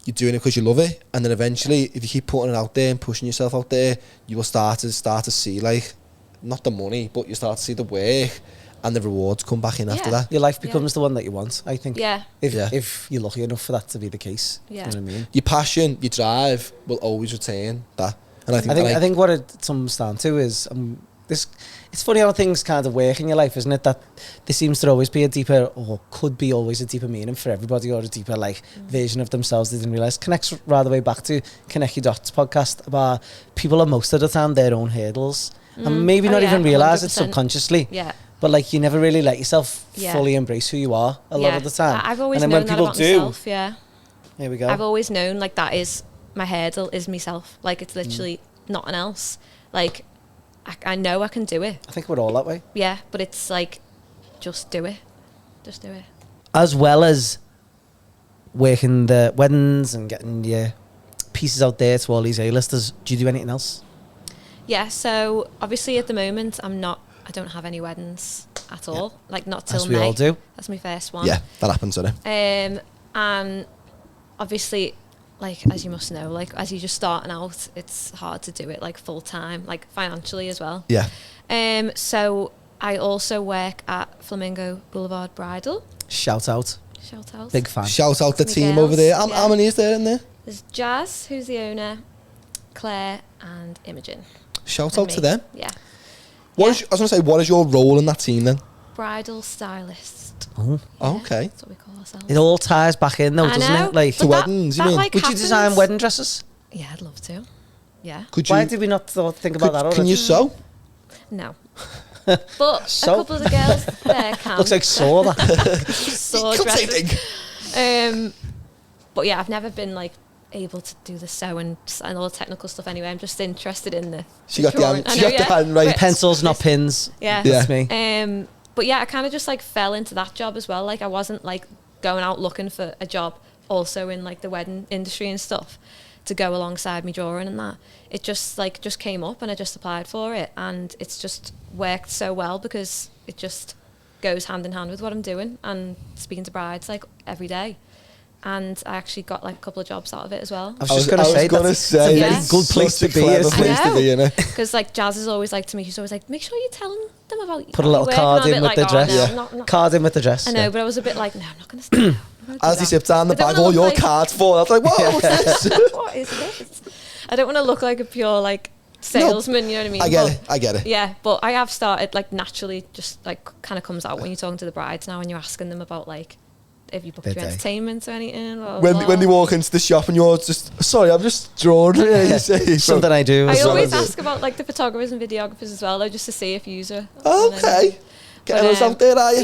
you're doing it because you love it, and then eventually if you keep putting it out there and pushing yourself out there, you will start to see like not the money, but you start to see the work and the rewards come back in after Yeah. that. Your life becomes the one that you want, I think. Yeah. If you're lucky enough for that to be the case. Yeah. Do you know what I mean? Your passion, your drive will always retain that. And I think what it comes down to is it's funny how things kind of work in your life, isn't it? That there seems to always be a deeper, or could be always a deeper meaning for everybody, or a deeper like version of themselves they didn't realise. Connects right the way back to Connect Your Dots podcast about people are most of the time their own hurdles. And maybe Oh, not yeah, even realise it 100%. subconsciously. Yeah. But like you never really let yourself Yeah. fully embrace who you are a lot of the time. I've always and then known when that people about do, myself, yeah. here we go. I've always known like that is my hurdle is myself. Like it's literally nothing else. Like I know I can do it. I think we're all that way. Yeah, but it's like just do it. Just do it. As well as working the weddings and getting your pieces out there to all these A-listers, do you do anything else? Yeah, so obviously at the moment I don't have any weddings at all. Like not till As we May. all do. That's my first one. yeah, that happens, doesn't it? And obviously, like as you must know, like as you're just starting out, it's hard to do it like full time, like financially as well. Yeah. So I also work at Flamingo Boulevard Bridal. Shout out. Shout out. Big fan. Shout out the My team girls, over there. How yeah. many is there in there? There's Jazz, who's the owner, Claire, and Imogen. Shout and out to me. them. Yeah. I was going to say, what is your role in that team then? Bridal stylist. Oh. Oh, okay. That's what we call ourselves. It all ties back in though, I doesn't know, it? Like, but To weddings, you mean? like, would you happens. design wedding dresses? Yeah, I'd love to. Yeah. Could you? Why did we not think about that already? Can you sew? No. But So- a couple of the girls there can. Looks like saw that. saw Come say dresses. thing. But yeah, I've never been like able to do the sewing and all the technical stuff anyway. I'm just interested in the She got drawing. the hand right. Pencils, not pins. Yeah. That's me. But yeah, I kind of just like fell into that job as well. Like I wasn't like going out looking for a job also in like the wedding industry and stuff to go alongside me drawing and that. It just came up and I just applied for it, and it's just worked so well because it just goes hand in hand with what I'm doing and speaking to brides like every day. And I actually got like a couple of jobs out of it as well. I was just going to say that's a very yeah. good place to be. Because like Jazz is always like to me, she's always like, make sure you're telling them about. Put a little card in with the dress. No, card in with the dress. I know, but I was a bit like, no, I'm not going to. As he sipped down the bag, all your cards fall. I was like, whoa, what's this? What is this? I don't want to look like a pure like salesman, you know what I mean? I get it. Yeah, but I have started like naturally, just like kind of comes out when you're talking to the brides now and you're asking them about like, if you booked your entertainment or anything. When they walk into the shop and you're just, sorry, I'm just drawing. Something I do. I always ask about like the photographers and videographers as well, though, just to see if you're. Okay. Getting us out there, are you?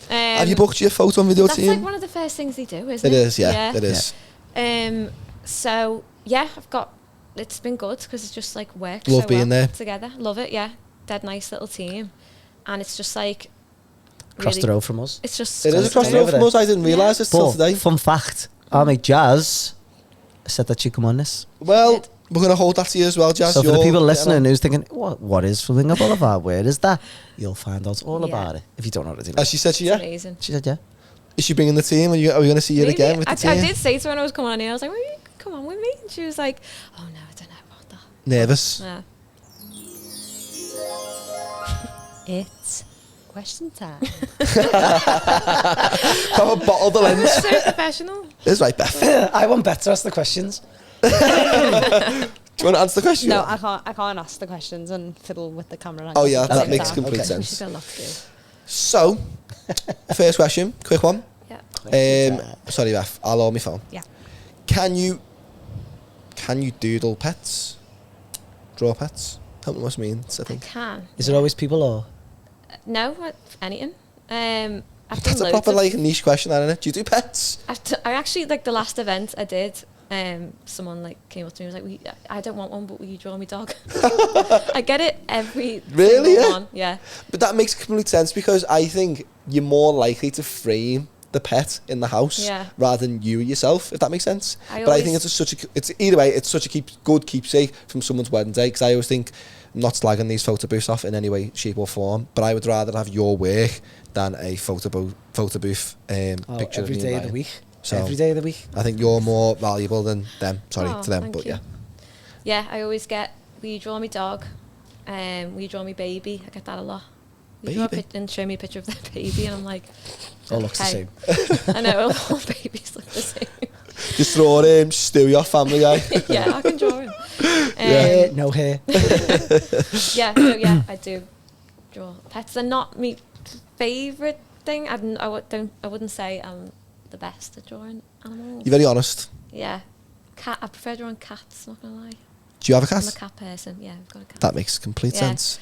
Yeah. Have you booked your photo and video team? That's like one of the first things they do, isn't it? It is, yeah. It is. So yeah, it's been good because it's just like worked Love so being well there. together. Love it, yeah. Dead nice little team, and it's just like across the road from us. It's just it is across the road from us. I didn't realise this till today. Fun fact: our mate Jazz said that she'd come on this. Well, we're going to hold that to you as well, Jazz. So for the people listening who's thinking, what is Flamingo Boulevard? Where is that? You'll find out all about it if you don't already know. She said it's amazing. She said yeah. Is she bringing the team? Are we going to see her again with the team? I did say to her when I was coming on here, I was like, well, you come on with me. And she was like, oh no, I don't know about that. Nervous? Yeah. It's question time. Have a bottle the lens. So professional. That's right, Beth. I want Beth to ask the questions. Do you want to answer the question? No, I can't ask the questions and fiddle with the camera. Oh yeah, that makes complete sense. She's got a lot to do. So, first question, quick one. Yeah. Sorry, Beth. I'll hold my phone. Yeah. Can you doodle pets? Draw pets? Help me, what's means, I think. I can. Is it always people or? No, anything. I've That's a proper like niche question, isn't it? Do you do pets? I actually like the last event I did. Someone like came up to me and was like, I don't want one, but will you draw me dog? I get it every single one. Yeah. But that makes complete sense because I think you're more likely to frame the pet in the house rather than you yourself, if that makes sense. But I think it's either way, it's such a good keepsake from someone's wedding day, because I always think, I'm not slagging these photo booths off in any way, shape or form, but I would rather have your work than a photo booth picture every of day of the week. So every day of the week. I think you're more valuable than them. Sorry to them, but yeah. Yeah, I always get, will you draw me dog? Will you draw me baby? I get that a lot. Will you draw and show me a picture of their baby? And I'm like, all looks the same. I know, all babies look the same. Just draw him, Stewie, your family guy. Yeah, I can draw him. No hair. Yeah, so yeah, I do draw pets. They're not my favourite thing. I wouldn't say I'm the best at drawing animals. You're very honest. Yeah. I prefer drawing cats, not gonna lie. Do you have a cat? I'm a cat person, yeah, I've got a cat. That makes complete sense.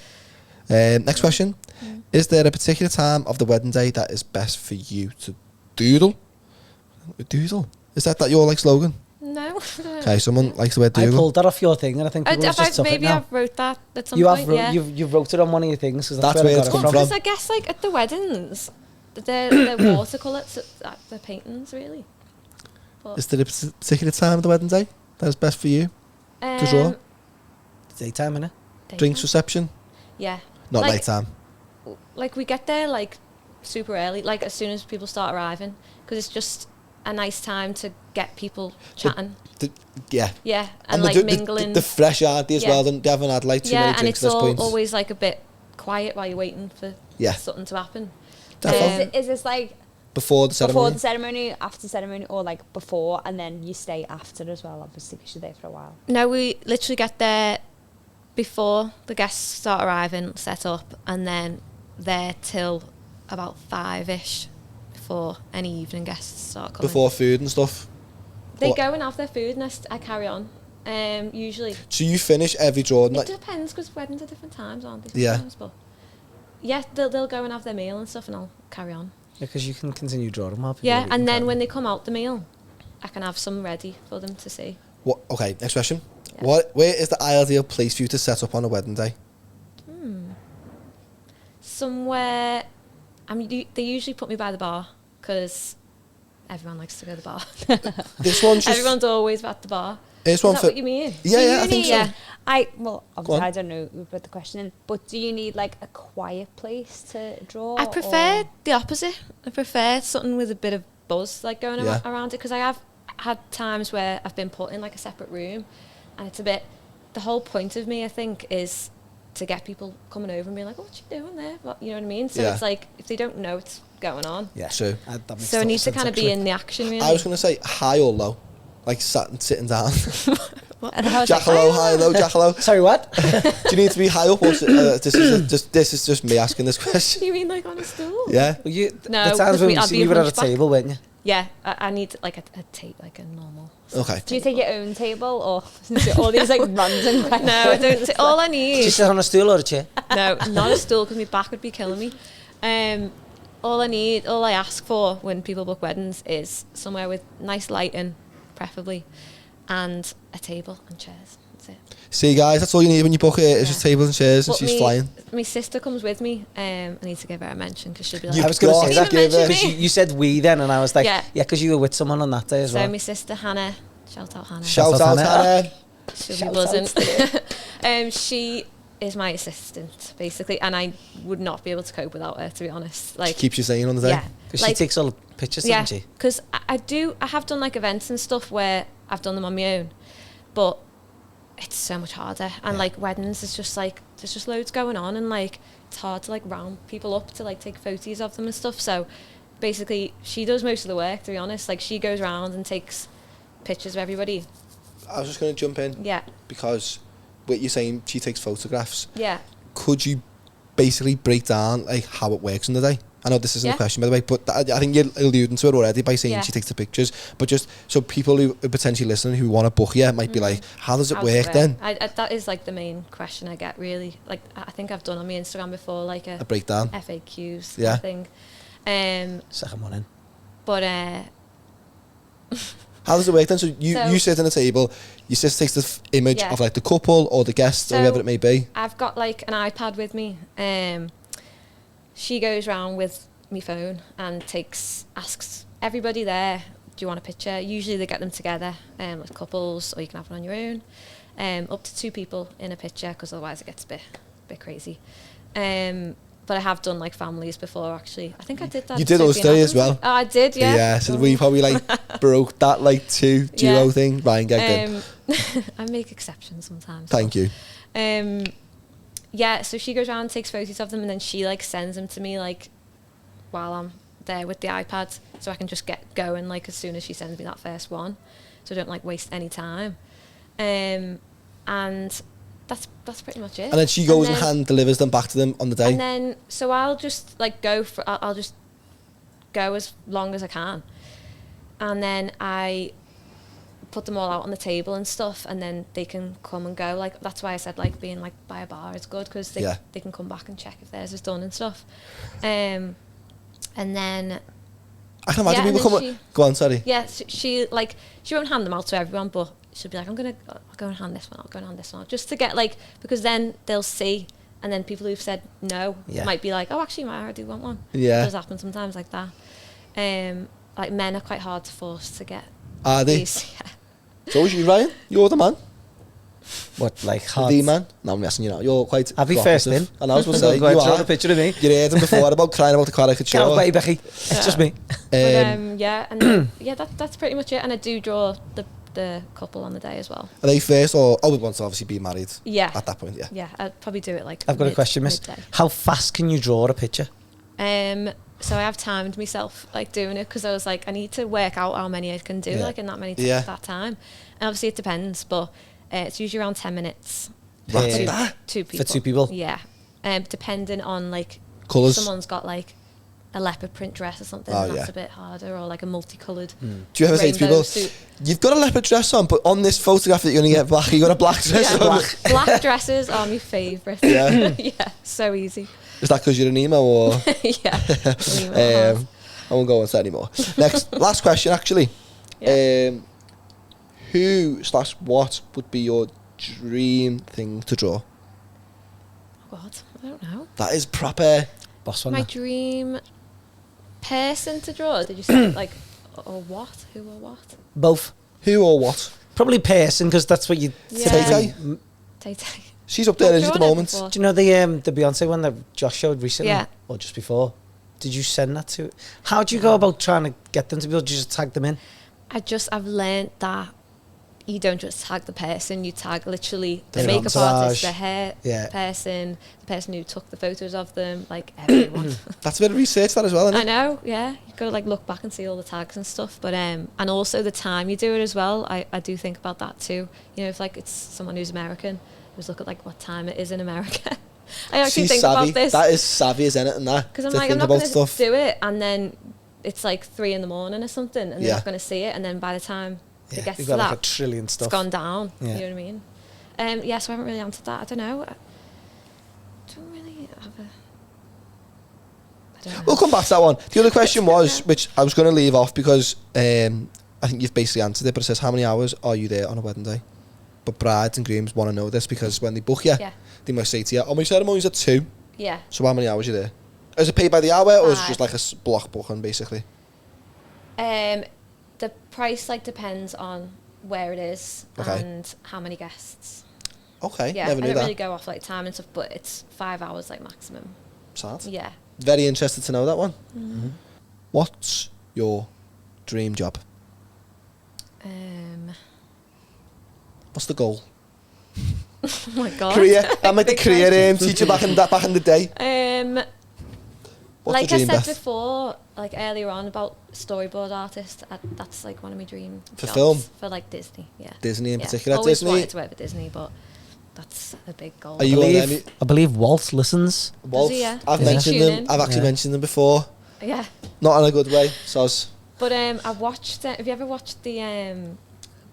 Next question. Is there a particular time of the wedding day that is best for you to doodle? Doodle? Is that your like slogan? No. Okay, someone likes the word doodle. I pulled that off your thing, and I think people just took it now. I've wrote that at some point. You wrote it on one of your things. That's where it's come from. Because I guess like at the weddings, they're watercolours, they're paintings really. But is there a particular time of the wedding day that is best for you to draw? Daytime, innit? Drinks reception? Yeah. Not like, nighttime. Like we get there like super early, like as soon as people start arriving, because it's just a nice time to get people chatting. Yeah, and like mingling. The fresh aren't they as well? They haven't had like too many drinks at this point. And it's always like a bit quiet while you're waiting for something to happen. Is this like before the ceremony? Before the ceremony, after the ceremony, or like before and then you stay after as well, obviously, because you're there for a while? No, we literally get there before the guests start arriving, set up, and then there till about 5ish before any evening guests start coming. Before food and stuff? They go and have their food and I carry on, usually. So you finish every drawing? It depends, because weddings are different times, aren't they? Sometimes, but yeah, they'll go and have their meal and stuff and I'll carry on. Yeah, because you can continue drawing while people and then when they come out the meal, I can have some ready for them to see. What? Okay, next question. Yeah. Where is the ideal place for you to set up on a wedding day? Somewhere, they usually put me by the bar because everyone likes to go to the bar. This one's just... Everyone's always at the bar. This Is one that for... what you mean? Yeah, I think so. Yeah. Obviously I don't know who put the question in, but do you need like a quiet place to draw? I prefer the opposite. I prefer something with a bit of buzz like going Yeah. around it, because I have had times where I've been put in like a separate room, and it's a bit, the whole point of me, I think, is to get people coming over and being like, what you doing there? What, you know what I mean? So Yeah. it's like, if they don't know what's going on. Yeah, True. That makes So it total needs to sense, kind of be actually. in the action, really. I was going to say high or low. Like sitting down. And I was like, Jackalow, high, low, jackalow. Sorry, what? Do you need to be high up or this is just me asking this question? You mean like on a stool? Yeah. Well, you, No, the times 'cause when I'd be you were at a hunchback. table, weren't you? Yeah, I need like a tape, like a normal. Okay. do you take your own table or is it all these like random questions? No, I don't. All I Did you need. sit on a stool or a chair? No, not a stool, because my back would be killing me. All I ask for when people book weddings is somewhere with nice lighting, preferably, and a table and chairs. That's it. See, guys, that's all you need when you book it. It's just tables and chairs, and But she's flying. My sister comes with me. I need to give her a mention because she'll be like, You've I was going to got say to that give her- because you said we then, and I was like, Yeah. yeah, because you were with someone on that day as so well. my sister Hannah, shout out Hannah. Shout out, Hannah. She'll Shout be out buzzing. She is my assistant, basically, and I would not be able to cope without her, to be honest. She Like, keeps you saying on the day. yeah, Because she takes all the pictures, yeah, doesn't she? because I have done like events and stuff where I've done them on my own, but it's so much harder. And like weddings, it's just like there's just loads going on, and like it's hard to like round people up to like take photos of them and stuff. So basically, she does most of the work, to be honest. Like, she goes around and takes pictures of everybody. I was just going to jump in Yeah, because what you're saying, she takes photographs. yeah. Could you basically break down like how it works in the day? I know this isn't a Yeah. question, by the way, but I think you're alluding to it already by saying Yeah. she takes the pictures. But just so people who are potentially listening who want to book you might be like, how does it How does work then? that is like the main question I get, really. Like, I think I've done on my Instagram before, like A breakdown. FAQs Yeah. thing. Second one in. But How does it work then? So you So- sit on a table, your sister takes the image Yeah. of like the couple or the guests or So- whoever it may be. I've got like an iPad with me. She goes around with my phone and asks everybody there, do you want a picture? Usually they get them together, like couples, or you can have one on your own. Up to 2 people in a picture, because otherwise it gets a bit crazy. But I have done like families before, actually. I think I did that. You at did Sophie illustrate and as well. Adam's. Oh, I did, yeah. Yeah, so we probably like broke that like duo Yeah. thing. Ryan gagged in. I make exceptions sometimes. Thank you. Yeah, so she goes around and takes photos of them, and then she like sends them to me like while I'm there with the iPad, so I can just get going like as soon as she sends me that first one, so I don't like waste any time. And that's pretty much it. And then she goes and then- hand delivers them back to them on the day. And then so I'll just like I'll just go as long as I can, and then I put them all out on the table and stuff, and then they can come and go. Like, that's why I said like being like by a bar is good, because they can come back and check if theirs is done and stuff. And then I can imagine yeah, people and then come. Go on, sorry. yeah, she won't hand them out to everyone, but she'll be like, I'll go and hand this one, I'll go and hand this one, just to get like, because then they'll see, and then people who've said no might be like, oh, actually, I do want one. Yeah. It does happen sometimes like that. Like, men are quite hard to force to get Are they? these. Yeah. So is you, Ryan? You're the man. What, like hard? The man? No, I'm asking you now. You're quite. I'll be first in. And I was going to say, Go you ahead, throw are. a picture of me. You heard him before about crying about the caricature. Get out, baby, Becky. It's just me. But, yeah, and then, yeah, that's pretty much it. And I do draw the couple on the day as well. Are they first or once obviously be married? Yeah. At that point, yeah. Yeah, I'd probably do it like I've got a question, miss. midday. How fast can you draw a picture? So I have timed myself like doing it, because I was like, I need to work out how many I can do like in that many that time. And obviously it depends, but it's usually around 10 minutes. Right, Yeah. like that? Two people. For 2 people? Yeah. Depending on like Colours. someone's got like a leopard print dress or something, Oh, and that's yeah. a bit harder, or like a multicoloured. Do you ever say to rainbow people, suit. you've got a leopard dress on, but on this photograph that you're going to get black, you got a black dress Yeah, on? black dresses are my favourite. Yeah. Yeah, so easy. Is that because you're an emo or? Yeah. Leave it at I won't go on to that anymore. Next, last question actually. Yeah. Who/what would be your dream thing to draw? Oh God, I don't know. That is proper. Boss one. My that. dream person to draw. Did you say like or what? Who or what? Both. Who or what? Probably person, because that's what you. Yeah. Tay-Tay? Tay-Tay. She's up there I've at the drawn it moment. before. Do you know the Beyonce one that Josh showed recently? Yeah. Or just before? Did you send that to? How do you go about trying to get them to be able to just tag them in? I've learned that you don't just tag the person, you tag literally the Their makeup entourage. artist, the hair Yeah. person, the person who took the photos of them, like everyone. That's a bit of research, that as well, isn't I it? know, yeah. You got to like look back and see all the tags and stuff, but and also the time you do it as well. I do think about that too. You know, if like it's someone who's American, just look at like what time it is in America. I actually She's think savvy. about this That is savvy as anything, that. because I'm to like, I'm think not about going to stuff. do it, and then it's like 3 a.m. or something, and Yeah. they're not going to see it, and then by the time it gets You've to got that, like a trillion stuff. it's gone down. Yeah. You know what I mean? Yeah, so I haven't really answered that. I don't know. I don't really have a. I don't know. We'll come back to that one. The other question was, which I was going to leave off because I think you've basically answered it, but it says, how many hours are you there on a wedding day? But brides and grooms want to know this because when they book you, Yeah. they might say to you, oh, my ceremony's at 2. Yeah. So how many hours are you there? Is it paid by the hour or is it 5. just like a block booking, basically? The price like depends on where it is Okay. and how many guests. Okay, Yeah, never I knew don't that. really go off like time and stuff, but it's 5 hours like maximum. Sad. Yeah. Very interested to know that one. Mm-hmm. What's your dream job? What's the goal? Oh my god. Career. I made the Big career question. teacher back in the day. What's Like the dream, I said Beth? before, like earlier on about storyboard artist, that's like one of my dream For jobs. film? For like Disney, yeah. Disney in Yeah. particular. Always Disney. wanted to work for Disney, but that's a big goal. Are you on them? I believe Walt listens. Wolf. yeah? I've Yeah. mentioned Tune them. in. I've actually Yeah. mentioned them before. Yeah. Not in a good way. Soz. But I watched. Have you ever watched the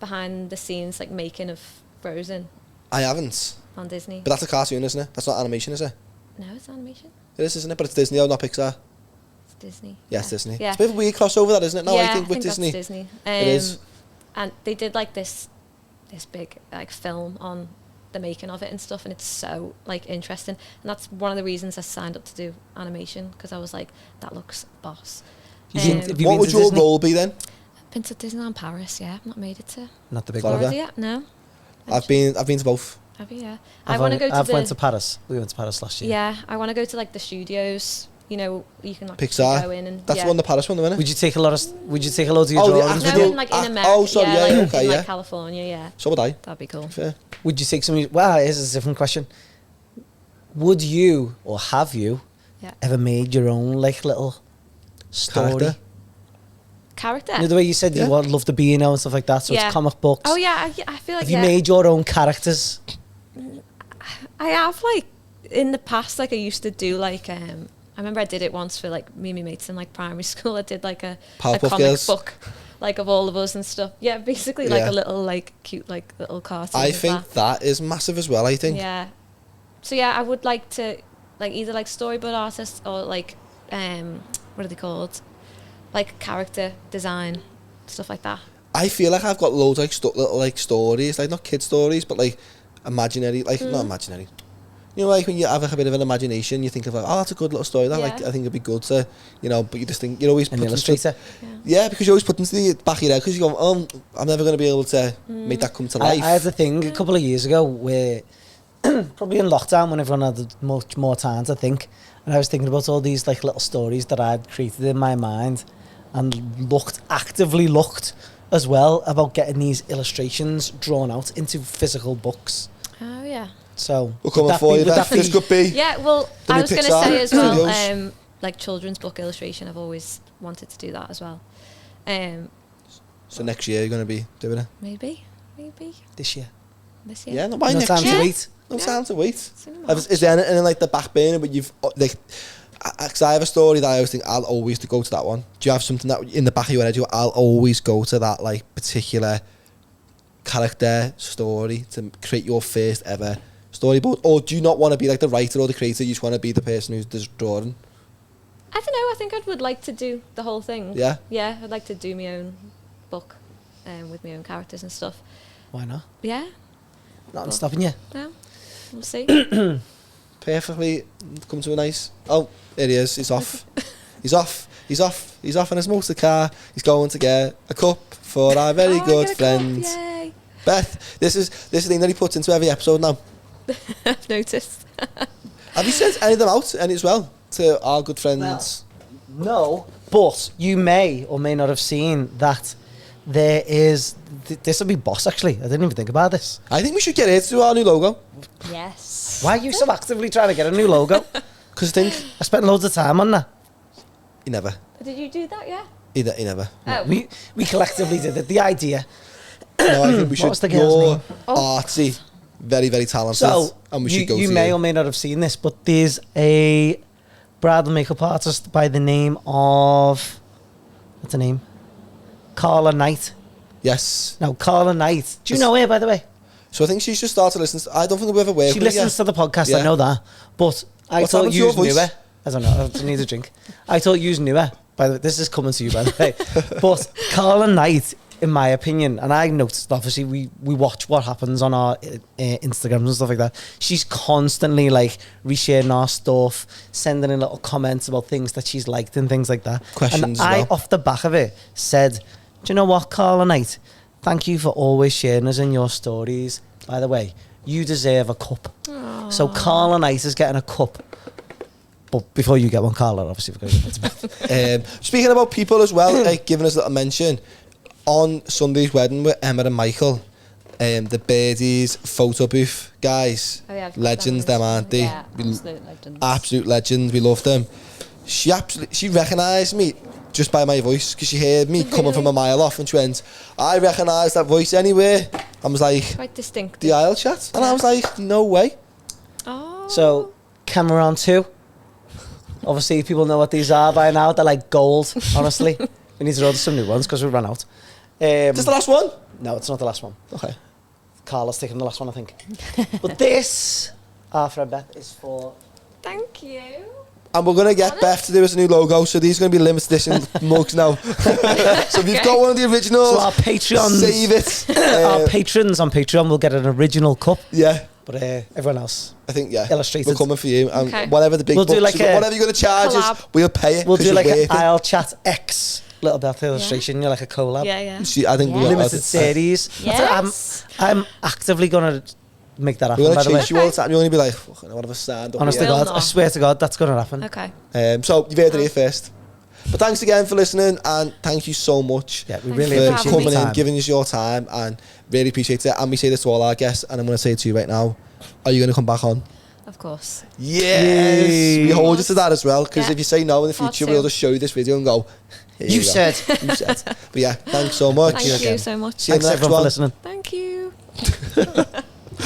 behind the scenes like making of Frozen I haven't. on Disney? But that's a cartoon, isn't it? That's not animation, is it? No, it's animation. It is, isn't it? But it's Disney, not Pixar. It's Disney. Yeah, it's Disney. Yeah. It's a bit of a weird crossover, that, isn't it? No, yeah, I think with Disney. that's Disney. It is. And they did like this big like film on the making of it and stuff, and it's so like interesting. And that's one of the reasons I signed up to do animation, because I was like, that looks boss. Have you What been would to your Disney? role be then? Been to Disneyland Paris, yeah. I've not made it to Not the big Florida. one. Florida yet. No. I've been to both. Have you? Yeah. I want to go to I've the. went to Paris. We went to Paris last year. Yeah, I want to go to like the studios. You know, you can like Pixar. go in and That's yeah. the one, the Paris one, the winner. Would you take a lot of? Would you take a load of your Oh, the drawings with actual- you? No, like in Ah, America. oh, sorry, yeah, like okay, in yeah. like California, yeah. So would I. That'd be cool. Fair. Would you take some? Well, here's a different question. Would you or have you Yeah. ever made your own like little story? Character? Character. You know the way you said Yeah. you would love to be, you know, and stuff like that. So Yeah. it's comic books. Oh yeah, I feel like Have you made your own characters? I have like in the past, like I used to do like I remember I did it once for like me and my mates in like primary school. I did like a Powerpuff comic Girls? book like of all of us and stuff. Yeah, basically like Yeah. a little like cute like little cartoon. I of think that is massive as well, I think. Yeah. So yeah, I would like to like either like storyboard artist or like what are they called? Like character design, stuff like that. I feel like I've got loads like little like stories, like not kid stories, but like imaginary, like not imaginary. You know, like when you have like, a bit of an imagination, you think of like, oh, that's a good little story. That like Yeah. I think it'd be good to, you know. But you just think you always An put them to- illustrator. Yeah, because you always put them to the back of your head because you go, oh, I'm never going to be able to make that come to life. I had a thing a couple of years ago where probably in lockdown when everyone had much more time to think, and I was thinking about all these like little stories that I'd created in my mind, and actively looked as well about getting these illustrations drawn out into physical books. Oh yeah. So We're coming for you, Beth. This could be. Yeah, well, The I new was going to Pixar say as well, studios. like children's book illustration. I've always wanted to do that as well. So next year you're going to be doing it. Maybe this year. this year. Yeah, no, why No next time year? to wait. No Yeah. time to wait. It's in Is there anything in like the back burner, but you've like? Because I have a story that I always think I'll always go to that one. Do you have something that in the back of your head? I'll always go to that like particular character story to create your first ever storyboard, or do you not want to be like the writer or the creator? You just want to be the person who's just drawing. I don't know. I think I would like to do the whole thing. Yeah. Yeah, I'd like to do my own book. with my own characters and stuff. Why not? Yeah, Nothing stopping you. no, we'll see. Perfectly come to a nice... Oh, there he is. He's off. He's off. He's off. He's off in his motor car. He's going to get a cup for our very good friend. Yay. Beth, this is the thing that he puts into every episode now. I've noticed. Have you sent any of them out, any as well, to our good friends? No, but you may or may not have seen that there is... This will be boss, actually. I didn't even think about this. I think we should get here to do our new logo. Yes. Why are you so actively trying to get a new logo? Because I think... I spent loads of time on that. He never. Did you do that? Yeah. He never. Oh. We collectively did it. The idea. No, I think we should... was the girl's You're name? artsy. Very, very talented. So, and we should go you to may or may not have seen this, but there's a bridal makeup artist by the name of... What's her name? Carla Knight. Yes. Now, Carla Knight. Do you know her, by the way? So I think she's just started listening. I don't think we've ever worked She with her listens yet. to the podcast, Yeah. I know that. But I What's thought happened to you your voice? knew her. I don't know, I need a drink. I thought you knew her. By the way, this is coming to you, by the way. But Carla Knight, in my opinion, and I noticed, obviously, we watch what happens on our Instagrams and stuff like that. She's constantly, like, resharing our stuff, sending in little comments about things that she's liked and things like that. Questions And as I, well. off the back of it, said, do you know what, Carla Knight? Thank you for always sharing us in your stories. By the way, you deserve a cup. Aww. So Carla Knight is getting a cup. But before you get one, Carla, obviously, because Speaking about people as well, like giving us a little mention, on Sunday's wedding with Emma and Michael, the Birdies photo booth guys, Oh, yeah, I've got legends them. them, aren't they? Yeah, We- absolute legends. absolute legends, we love them. She recognised me just by my voice, because she heard me coming from a mile off, and she went, I recognise that voice anywhere. I was like, Quite distinct. the aisle chat, and I was like, no way. Oh. So, Cameron 2. Obviously, people know what these are by now. They're like gold, honestly. We need to order some new ones because we ran out. This is the last one? No, it's not the last one. Okay. Carla's taking the last one, I think. But this, our friend Beth, is for... Thank you. And we're going to get Beth to do us a new logo, so these are going to be limited edition mugs now. So if you've got one of the originals, So our Patreons... save it. our patrons on Patreon will get an original cup. Yeah. But everyone else... I think, yeah. Illustrated. We're coming for you. And Okay. whatever the big We'll do bucks, like a whatever you're going to charge us, collab. we'll pay it. We'll 'cause do like you're an worth it. I'll Chat X Little Beth Illustration, you know, like a collab. Yeah, yeah. I think Yeah. we're Limited series. Yes. I'm actively going to make that happen, We're by going to the way. chase you all the time. You're going to be like, fucking, I want to have a stand up Honest to here. Will God, I not. swear to God, that's going to happen. Okay. So you've heard it here first. But thanks again for listening, and thank you so much Yeah, we Thank really you for for appreciate coming your in, time. giving us your time, and really appreciate it. And we say this to all our guests, and I'm going to say it to you right now. Are you going to come back on? Of course. Yes! Yay. We hold you to that as well, because Yeah. if you say no in the Part future, two. we'll just show you this video and go, "Here You go." said. You said. But yeah, thanks so much. Thank you again. so much. See you in Thanks the next everyone for one. listening. Thank you.